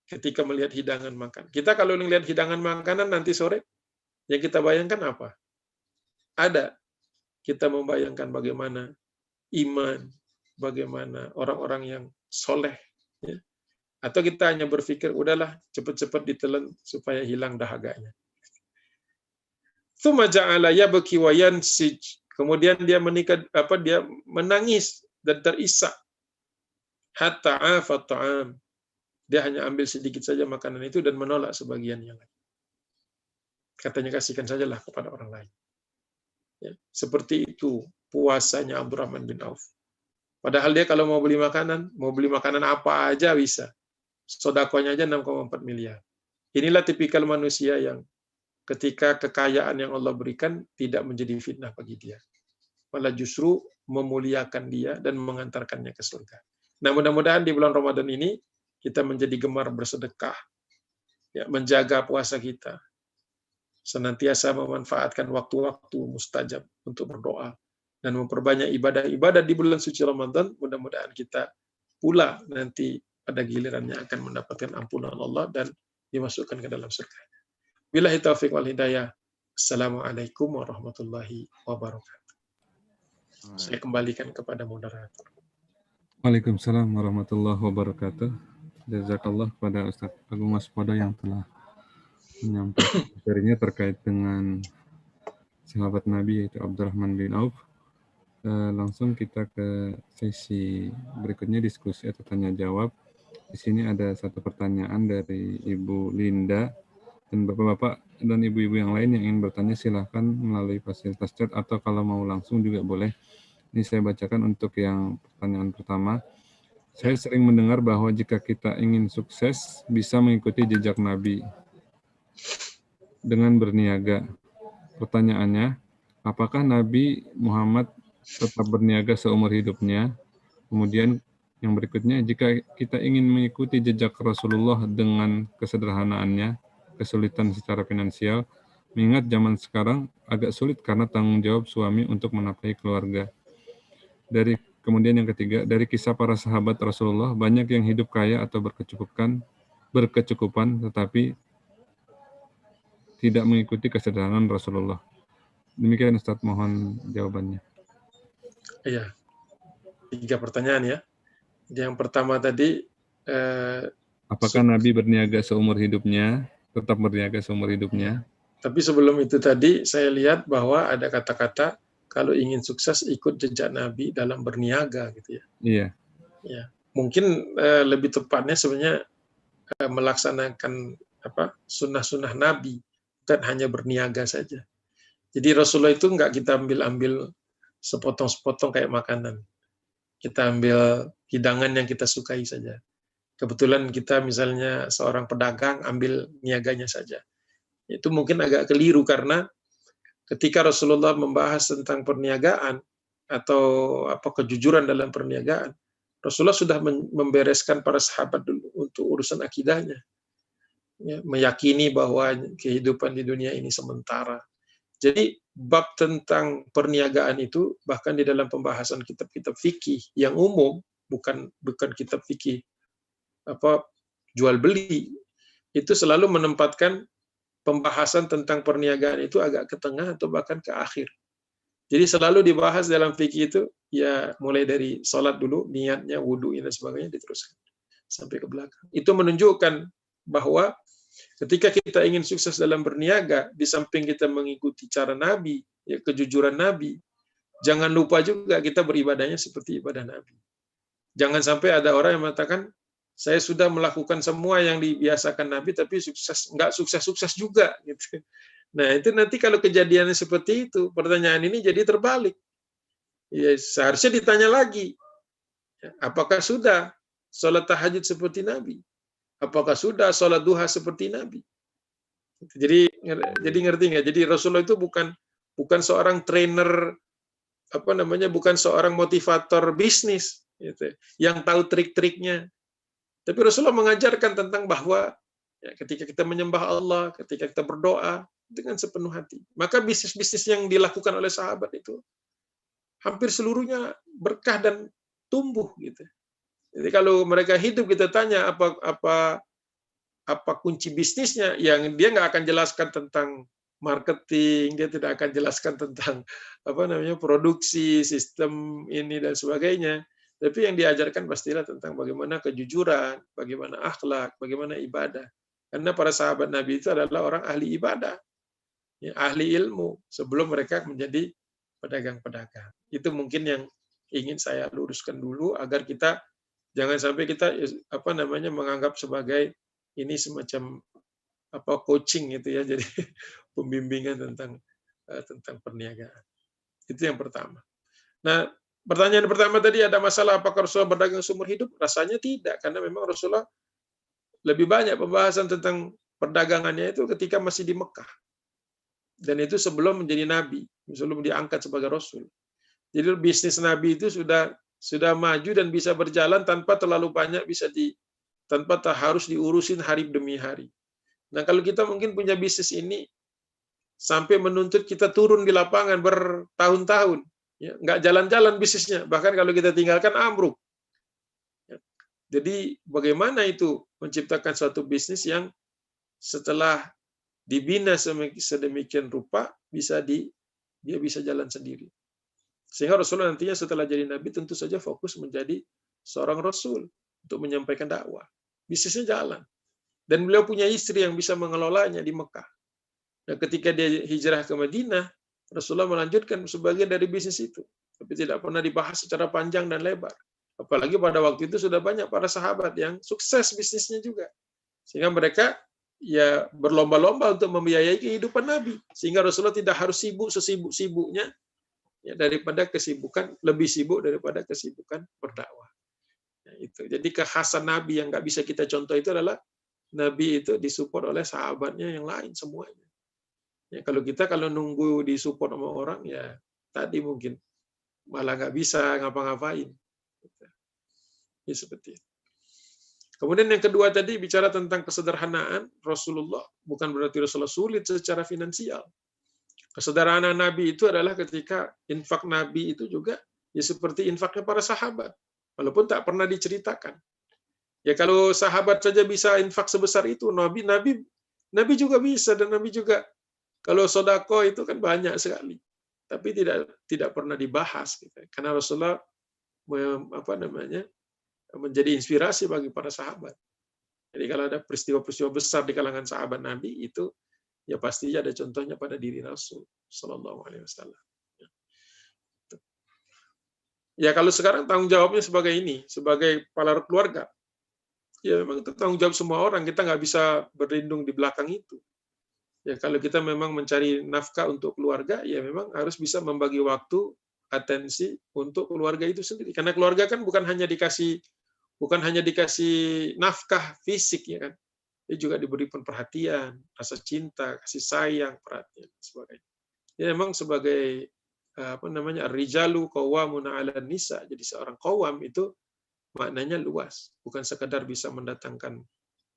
Ketika melihat hidangan makan. Kita kalau melihat hidangan makanan nanti sore, yang kita bayangkan apa? Ada. Kita membayangkan bagaimana iman, bagaimana orang-orang yang soleh. Ya. Atau kita hanya berpikir, udahlah, cepat-cepat ditelan supaya hilang dahaganya. Tsumma ja'ala yabki wa yansij. Kemudian dia dia menangis dan terisak. Hatta afat ta'am. Dia hanya ambil sedikit saja makanan itu dan menolak sebagian yang lain. Katanya, kasihkan sajalah kepada orang lain. Ya, seperti itu puasanya Abdurrahman bin Auf. Padahal dia kalau mau beli makanan apa aja bisa. Sodakonya aja 6,4 miliar. Inilah tipikal manusia yang ketika kekayaan yang Allah berikan tidak menjadi fitnah bagi dia. Malah justru memuliakan dia dan mengantarkannya ke surga. Nah, mudah-mudahan di bulan Ramadan ini kita menjadi gemar bersedekah, ya, menjaga puasa kita, senantiasa memanfaatkan waktu-waktu mustajab untuk berdoa, dan memperbanyak ibadah-ibadah di bulan suci Ramadan. Mudah-mudahan kita pula nanti pada gilirannya akan mendapatkan ampunan Allah dan dimasukkan ke dalam surga. Billahi taufiq wal hidayah. Assalamualaikum warahmatullahi wabarakatuh. Saya kembalikan kepada moderator. Waalaikumsalam warahmatullahi wabarakatuh. Jazakallah kepada Ustaz Agung Waspada yang telah menyampaikan materinya terkait dengan sahabat Nabi yaitu Abdurrahman bin Auf. Langsung kita ke sesi berikutnya, diskusi atau tanya jawab. Di sini ada satu pertanyaan dari Ibu Linda, dan bapak-bapak dan ibu-ibu yang lain yang ingin bertanya silahkan melalui fasilitas chat atau kalau mau langsung juga boleh. Ini saya bacakan untuk yang pertanyaan pertama. Saya sering mendengar bahwa jika kita ingin sukses bisa mengikuti jejak Nabi dengan berniaga. Pertanyaannya, apakah Nabi Muhammad tetap berniaga seumur hidupnya? Kemudian yang berikutnya, jika kita ingin mengikuti jejak Rasulullah dengan kesederhanaannya, kesulitan secara finansial, mengingat zaman sekarang agak sulit karena tanggung jawab suami untuk menafkahi keluarga. Kemudian yang ketiga, dari kisah para sahabat Rasulullah, banyak yang hidup kaya atau berkecukupan, tetapi tidak mengikuti kesederhanaan Rasulullah. Demikian Ustaz, mohon jawabannya. Iya, 3 pertanyaan ya. Yang pertama tadi, apakah Nabi berniaga seumur hidupnya, tetap berniaga seumur hidupnya? Tapi sebelum itu tadi, saya lihat bahwa ada kata-kata, kalau ingin sukses ikut jejak Nabi dalam berniaga gitu ya. Iya. Ya, mungkin lebih tepatnya sebenarnya melaksanakan sunnah-sunnah Nabi, bukan hanya berniaga saja. Jadi Rasulullah itu nggak kita ambil sepotong-sepotong kayak makanan. Kita ambil hidangan yang kita sukai saja. Kebetulan kita misalnya seorang pedagang, ambil niaganya saja. Itu mungkin agak keliru karena ketika Rasulullah membahas tentang perniagaan atau kejujuran dalam perniagaan, Rasulullah sudah membereskan para sahabat dulu untuk urusan akidahnya. Ya, meyakini bahwa kehidupan di dunia ini sementara. Jadi bab tentang perniagaan itu bahkan di dalam pembahasan kitab-kitab fikih yang umum, bukan kitab fikih jual beli, itu selalu menempatkan pembahasan tentang perniagaan itu agak ke tengah atau bahkan ke akhir. Jadi selalu dibahas dalam fikih itu ya mulai dari sholat dulu, niatnya, wudhu dan sebagainya diteruskan sampai ke belakang. Itu menunjukkan bahwa ketika kita ingin sukses dalam berniaga, di samping kita mengikuti cara Nabi, ya, kejujuran Nabi, jangan lupa juga kita beribadahnya seperti ibadah Nabi. Jangan sampai ada orang yang mengatakan, saya sudah melakukan semua yang dibiasakan Nabi, tapi nggak sukses-sukses juga. Gitu. Nah, itu nanti kalau kejadiannya seperti itu, pertanyaan ini jadi terbalik. Ya, seharusnya ditanya lagi, apakah sudah sholat tahajud seperti Nabi? Apakah sudah sholat duha seperti Nabi? Jadi ngerti nggak? Jadi Rasulullah itu bukan seorang trainer, bukan seorang motivator bisnis, gitu, yang tahu trik-triknya. Tapi Rasulullah mengajarkan tentang bahwa ya, ketika kita menyembah Allah, ketika kita berdoa dengan sepenuh hati, maka bisnis-bisnis yang dilakukan oleh sahabat itu hampir seluruhnya berkah dan tumbuh gitu. Jadi kalau mereka hidup kita tanya apa kunci bisnisnya, yang dia nggak akan jelaskan tentang marketing, dia tidak akan jelaskan tentang produksi, sistem ini dan sebagainya. Tapi yang diajarkan pastilah tentang bagaimana kejujuran, bagaimana akhlak, bagaimana ibadah. Karena para sahabat Nabi itu adalah orang ahli ibadah, ya, ahli ilmu, sebelum mereka menjadi pedagang-pedagang. Itu mungkin yang ingin saya luruskan dulu agar kita jangan sampai kita menganggap sebagai ini semacam coaching gitu ya, jadi pembimbingan tentang perniagaan. Itu yang pertama. Nah, pertanyaan pertama tadi ada masalah apakah Rasulullah berdagang seumur hidup? Rasanya tidak, karena memang Rasulullah lebih banyak pembahasan tentang perdagangannya itu ketika masih di Mekah. Dan itu sebelum menjadi nabi, sebelum diangkat sebagai rasul. Jadi bisnis nabi itu sudah maju dan bisa berjalan tanpa terlalu banyak tanpa harus diurusin hari demi hari. Nah, kalau kita mungkin punya bisnis ini sampai menuntut kita turun di lapangan bertahun-tahun, ya, nggak jalan-jalan bisnisnya, bahkan kalau kita tinggalkan ambruk. Ya. Jadi bagaimana itu menciptakan suatu bisnis yang setelah dibina sedemikian rupa dia bisa jalan sendiri. Sehingga Rasulullah nantinya setelah jadi nabi tentu saja fokus menjadi seorang rasul untuk menyampaikan dakwah. Bisnisnya jalan. Dan beliau punya istri yang bisa mengelolanya di Mekah. Dan ketika dia hijrah ke Madinah, Rasulullah melanjutkan sebagian dari bisnis itu. Tapi tidak pernah dibahas secara panjang dan lebar. Apalagi pada waktu itu sudah banyak para sahabat yang sukses bisnisnya juga. Sehingga mereka ya berlomba-lomba untuk membiayai kehidupan Nabi. Sehingga Rasulullah tidak harus sibuk sesibuk-sibuknya ya, lebih sibuk daripada kesibukan berdakwah. Ya, itu. Jadi kekhasan Nabi yang nggak bisa kita contoh itu adalah Nabi itu disupport oleh sahabatnya yang lain semuanya. Ya, kalau nunggu disupport sama orang ya tadi mungkin malah nggak bisa ngapa-ngapain. Ya, seperti itu. Kemudian yang kedua tadi bicara tentang kesederhanaan Rasulullah, bukan berarti Rasulullah sulit secara finansial. Kesederhanaan Nabi itu adalah ketika infak Nabi itu juga ya seperti infaknya para sahabat, walaupun tak pernah diceritakan. Ya kalau sahabat saja bisa infak sebesar itu, Nabi juga bisa, dan Nabi juga kalau sodako itu kan banyak sekali, tapi tidak pernah dibahas gitu. Karena Rasulullah menjadi inspirasi bagi para sahabat. Jadi kalau ada peristiwa-peristiwa besar di kalangan sahabat Nabi itu ya pastinya ada contohnya pada diri Rasul Shallallahu Alaihi Wasallam. Ya kalau sekarang tanggung jawabnya sebagai kepala keluarga. Ya memang itu tanggung jawab semua orang. Kita nggak bisa berlindung di belakang itu. Ya kalau kita memang mencari nafkah untuk keluarga, ya memang harus bisa membagi waktu, atensi untuk keluarga itu sendiri. Karena keluarga kan bukan hanya dikasih nafkah fisik ya kan. Dia juga diberi perhatian, rasa cinta, kasih sayang, perhatian, sebagainya. Ya memang sebagai rijalu qawwamuna 'alan nisa. Jadi seorang qawwam itu maknanya luas, bukan sekedar bisa mendatangkan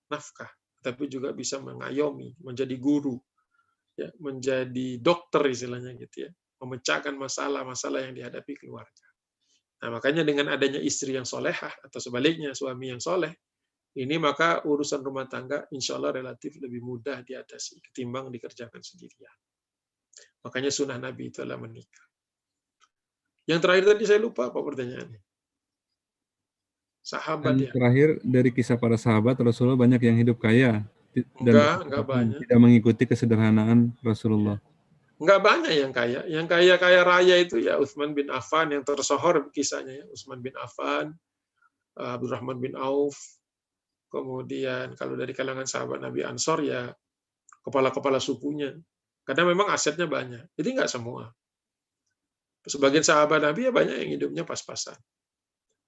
nafkah, tapi juga bisa mengayomi, menjadi guru, ya, menjadi dokter istilahnya gitu ya, memecahkan masalah-masalah yang dihadapi keluarga. Nah, makanya dengan adanya istri yang solehah atau sebaliknya suami yang soleh, ini maka urusan rumah tangga insya Allah relatif lebih mudah diatasi ketimbang dikerjakan sendirian. Makanya sunnah Nabi itu adalah menikah. Yang terakhir tadi saya lupa apa pertanyaannya. Sahabat Dan ya. terakhir dari kisah para sahabat, Rasulullah banyak yang hidup kaya dan Enggak banyak. tidak mengikuti kesederhanaan Rasulullah. Enggak banyak yang kaya. Yang kaya raya itu ya Utsman bin Affan yang tersohor kisahnya ya. Utsman bin Affan, Abdurrahman bin Auf. Kemudian kalau dari kalangan sahabat Nabi Ansor ya kepala-kepala sukunya. Karena memang asetnya banyak. Jadi enggak semua. Sebagian sahabat Nabi ya banyak yang hidupnya pas-pasan.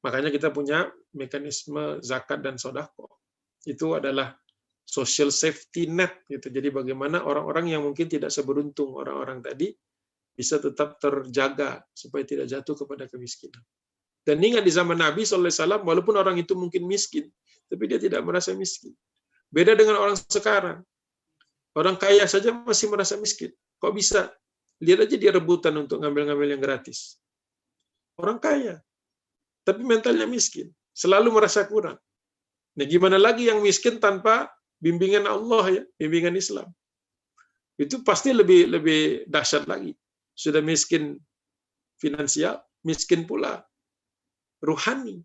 Makanya kita punya mekanisme zakat dan sodako. Itu adalah social safety net gitu. Jadi bagaimana orang-orang yang mungkin tidak seberuntung orang-orang tadi bisa tetap terjaga supaya tidak jatuh kepada kemiskinan. Dan ingat di zaman Nabi SAW, walaupun orang itu mungkin miskin, tapi dia tidak merasa miskin. Beda dengan orang sekarang. Orang kaya saja masih merasa miskin. Kok bisa? Lihat aja dia rebutan untuk ngambil-ngambil yang gratis. Orang kaya, tapi mentalnya miskin. Selalu merasa kurang. Nah, gimana lagi yang miskin tanpa bimbingan Allah ya, bimbingan Islam. Itu pasti lebih dahsyat lagi. Sudah miskin finansial, miskin pula ruhani.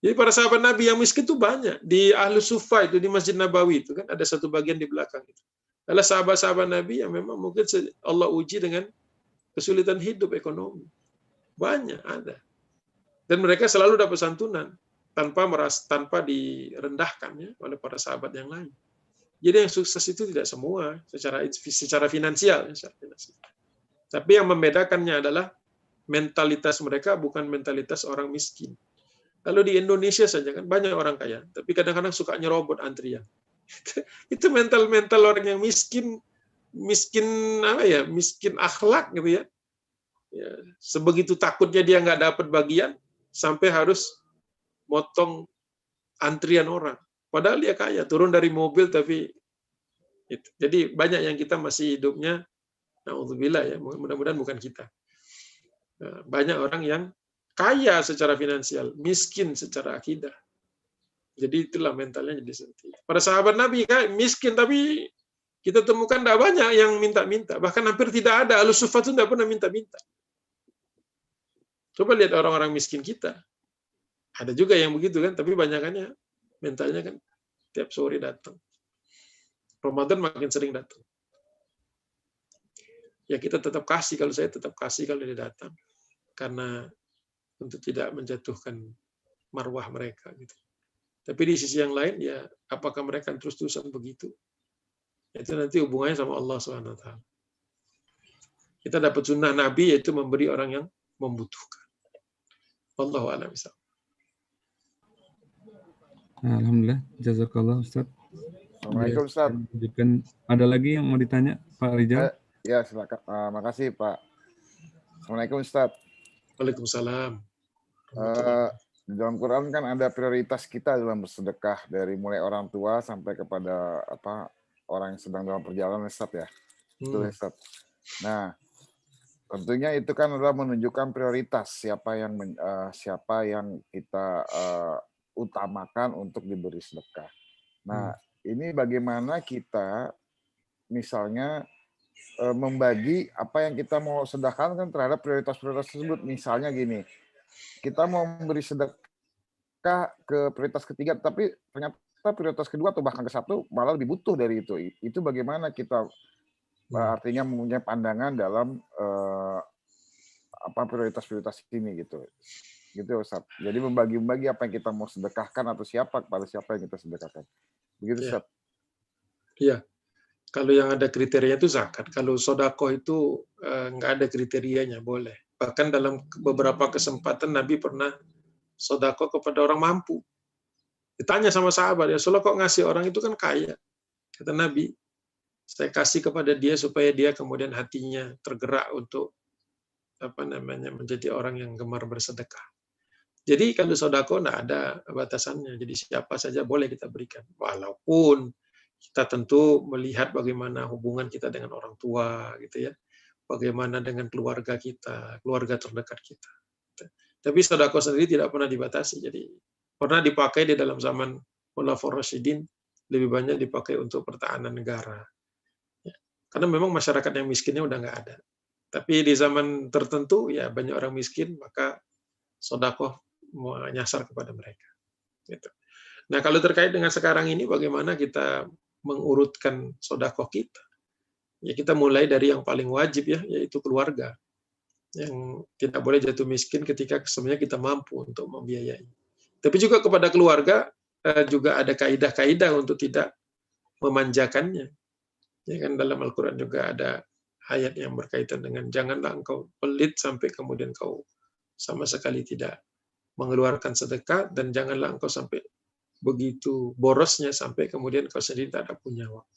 Jadi para sahabat Nabi yang miskin itu banyak. Di Ahlus Sufa itu, di Masjid Nabawi itu kan ada satu bagian di belakang itu. Adalah sahabat-sahabat Nabi yang memang mungkin Allah uji dengan kesulitan hidup ekonomi. Banyak ada. Dan mereka selalu dapat santunan tanpa direndahkan ya, oleh para sahabat yang lain. Jadi yang sukses itu tidak semua secara finansial. Tapi yang membedakannya adalah mentalitas mereka bukan mentalitas orang miskin. Kalau di Indonesia saja kan banyak orang kaya, tapi kadang-kadang suka nyerobot antrian. Itu mental orang yang miskin akhlak gitu ya. Ya, sebegitu takutnya dia nggak dapat bagian sampai harus motong antrian orang. Padahal dia kaya, turun dari mobil tapi itu. Jadi banyak yang kita masih hidupnya, naudzubillah ya, mudah-mudahan bukan kita. Banyak orang yang kaya secara finansial, miskin secara akidah. Jadi itulah mentalnya jadi seperti itu. Para sahabat Nabi miskin tapi Kita temukan tidak banyak yang minta-minta. Bahkan hampir tidak ada. Ahlus Suffah itu tidak pernah minta-minta. Coba lihat orang-orang miskin kita. Ada juga yang begitu kan, tapi banyakannya mintanya kan tiap sore datang. Ramadan makin sering datang. Ya kita tetap kasih, kalau saya tetap kasih kalau dia datang. Karena untuk tidak menjatuhkan marwah mereka gitu. Tapi di sisi yang lain ya apakah mereka terus-terusan begitu? Itu nanti hubungannya sama Allah SWT. Kita dapat sunnah Nabi yaitu memberi orang yang membutuhkan. Wallahu a'lam bishawab. Alhamdulillah, jazakallah Ustaz. Assalamualaikum Ustaz. Ada lagi yang mau ditanya Pak Rijal? Ya, silakan. Makasih Pak. Assalamualaikum Ustaz. Waalaikumsalam. Di dalam Quran kan ada prioritas kita dalam bersedekah dari mulai orang tua sampai kepada orang yang sedang dalam perjalanan Ustaz ya. Betul Ustaz. Nah, tentunya itu kan adalah menunjukkan prioritas siapa yang kita utamakan untuk diberi sedekah. Nah, ini bagaimana kita misalnya membagi apa yang kita mau sedekahkan kan terhadap prioritas-prioritas tersebut. Misalnya gini, kita mau memberi sedekah ke prioritas ketiga, tapi ternyata prioritas kedua atau bahkan ke satu malah lebih butuh dari itu. Itu bagaimana kita artinya mempunyai pandangan dalam prioritas-prioritas ini gitu Ustaz. Jadi membagi apa yang kita mau sedekahkan atau kepada siapa yang kita sedekahkan. Begitu Ustaz. Iya. Kalau yang ada kriterianya itu zakat. Kalau sodako itu nggak ada kriterianya, boleh. Bahkan dalam beberapa kesempatan Nabi pernah sodako kepada orang mampu. Ditanya sama sahabat, ya Rasulullah kok ngasih orang itu kan kaya. Kata Nabi, saya kasih kepada dia supaya dia kemudian hatinya tergerak untuk menjadi orang yang gemar bersedekah. Jadi kalau sodako nggak ada batasannya. Jadi siapa saja boleh kita berikan. Walaupun kita tentu melihat bagaimana hubungan kita dengan orang tua, gitu ya. Bagaimana dengan keluarga kita, keluarga terdekat kita. Tapi sodako sendiri tidak pernah dibatasi. Jadi pernah dipakai di dalam zaman Khulafaur Rasyidin, lebih banyak dipakai untuk pertahanan negara. Karena memang masyarakat yang miskinnya udah nggak ada. Tapi di zaman tertentu ya banyak orang miskin, maka sodako menyasar kepada mereka. Gitu. Nah kalau terkait dengan sekarang ini, bagaimana kita mengurutkan sodako kita? Ya kita mulai dari yang paling wajib ya, yaitu keluarga. Yang tidak boleh jatuh miskin ketika sebenarnya kita mampu untuk membiayai. Tapi juga kepada keluarga juga ada kaidah-kaidah untuk tidak memanjakannya. Ya kan dalam Al-Quran juga ada ayat yang berkaitan dengan janganlah engkau pelit sampai kemudian kau sama sekali tidak mengeluarkan sedekah, dan janganlah engkau sampai begitu borosnya sampai kemudian kau sendiri tak ada punya uang.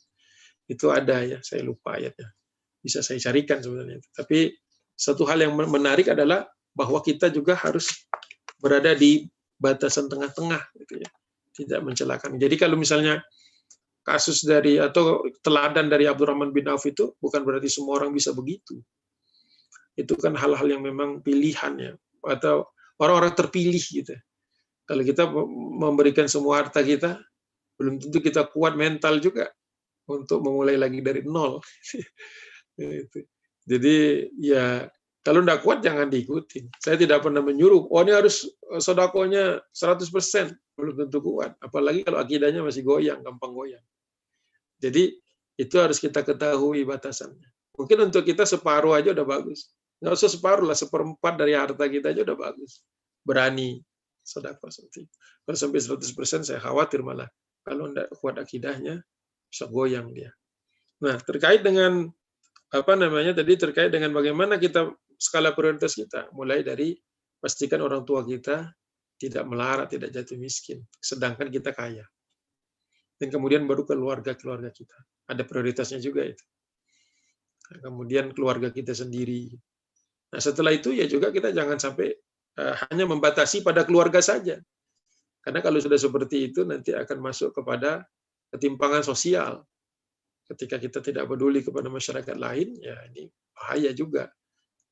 Itu ada ya, saya lupa ayatnya. Bisa saya carikan sebenarnya. Tapi satu hal yang menarik adalah bahwa kita juga harus berada di batasan tengah-tengah gitu ya. Tidak mencelakan. Jadi kalau misalnya kasus dari atau teladan dari Abdurrahman bin Auf itu bukan berarti semua orang bisa begitu. Itu kan hal-hal yang memang pilihan ya, atau orang-orang terpilih gitu. Kalau kita memberikan semua harta kita, belum tentu kita kuat mental juga untuk memulai lagi dari nol. Jadi ya kalau tidak kuat jangan diikutin. Saya tidak pernah menyuruh, oh ini harus sodakonya 100%, belum tentu kuat. Apalagi kalau akidahnya masih goyang, gampang goyang. Jadi itu harus kita ketahui batasannya. Mungkin untuk kita separuh aja udah bagus. Nggak usah separuh lah, 1/4 dari harta kita aja udah bagus. Berani sedekah seperti itu. Kalau sampai 100% saya khawatir malah kalau tidak kuat akidahnya bisa goyang dia. Nah, terkait dengan terkait dengan bagaimana kita skala prioritas kita, mulai dari pastikan orang tua kita tidak melarat, tidak jatuh miskin, sedangkan kita kaya. Dan kemudian baru keluarga-keluarga kita. Ada prioritasnya juga itu. Kemudian keluarga kita sendiri. Nah, setelah itu ya juga kita jangan sampai hanya membatasi pada keluarga saja. Karena kalau sudah seperti itu nanti akan masuk kepada ketimpangan sosial. Ketika kita tidak peduli kepada masyarakat lain, ya ini bahaya juga.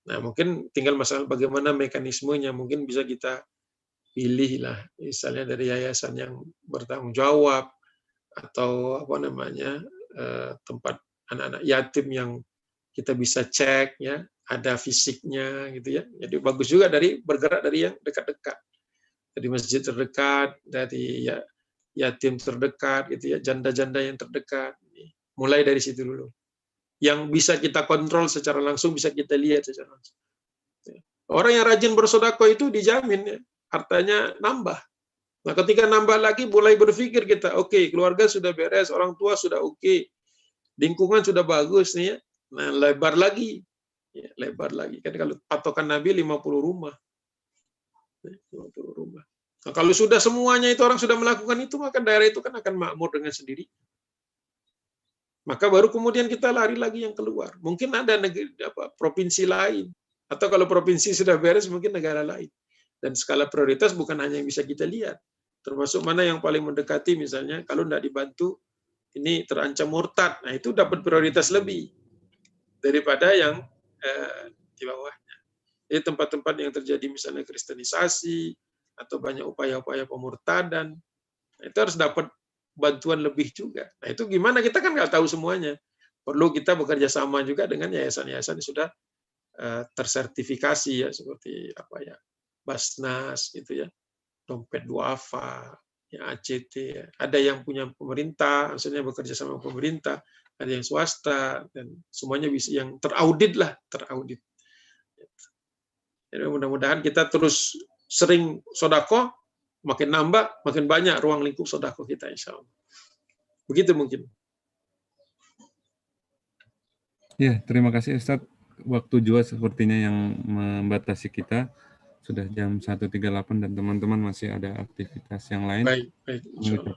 Nah, mungkin tinggal masalah bagaimana mekanismenya, mungkin bisa kita pilih lah, misalnya dari yayasan yang bertanggung jawab, atau tempat anak-anak yatim yang kita bisa cek, ya, ada fisiknya gitu ya. Jadi bagus juga bergerak dari yang dekat-dekat, dari masjid terdekat, dari yatim terdekat gitu ya, janda-janda yang terdekat. Mulai dari situ dulu. Yang bisa kita kontrol secara langsung, bisa kita lihat secara langsung. Orang yang rajin bersedekah itu dijamin ya, hartanya nambah. Nah, ketika nambah lagi mulai berpikir kita, oke, keluarga sudah beres, orang tua sudah oke, lingkungan sudah bagus nih ya. Nah, lebar lagi. Ya, lebar lagi. Kan kalau patokan Nabi 50 rumah. 50 rumah. Nah, kalau sudah semuanya itu orang sudah melakukan itu, maka daerah itu kan akan makmur dengan sendiri. Maka baru kemudian kita lari lagi yang keluar. Mungkin ada provinsi lain. Atau kalau provinsi sudah beres, mungkin negara lain. Dan skala prioritas bukan hanya yang bisa kita lihat. Termasuk mana yang paling mendekati, misalnya kalau tidak dibantu, ini terancam murtad. Nah, itu dapat prioritas lebih daripada yang di bawahnya. Jadi tempat-tempat yang terjadi misalnya kristenisasi, atau banyak upaya-upaya pemurtadan, itu harus dapat bantuan lebih juga. Nah, itu gimana? Kita kan nggak tahu semuanya. Perlu kita bekerja sama juga dengan yayasan-yayasan yang sudah tersertifikasi ya, seperti Basnas gitu ya, Dompet Duafa, ya, ACT. Ya. Ada yang punya pemerintah, maksudnya bekerja sama pemerintah, ada yang swasta, dan semuanya bisa yang teraudit lah, teraudit. Jadi mudah-mudahan kita terus sering sedekah, makin nambah, makin banyak ruang lingkup sedekah kita, insya Allah. Begitu mungkin. Ya, terima kasih Ustadz. Waktu juga sepertinya yang membatasi kita. Sudah jam 1.38 dan teman-teman masih ada aktivitas yang lain. Baik, insya Allah.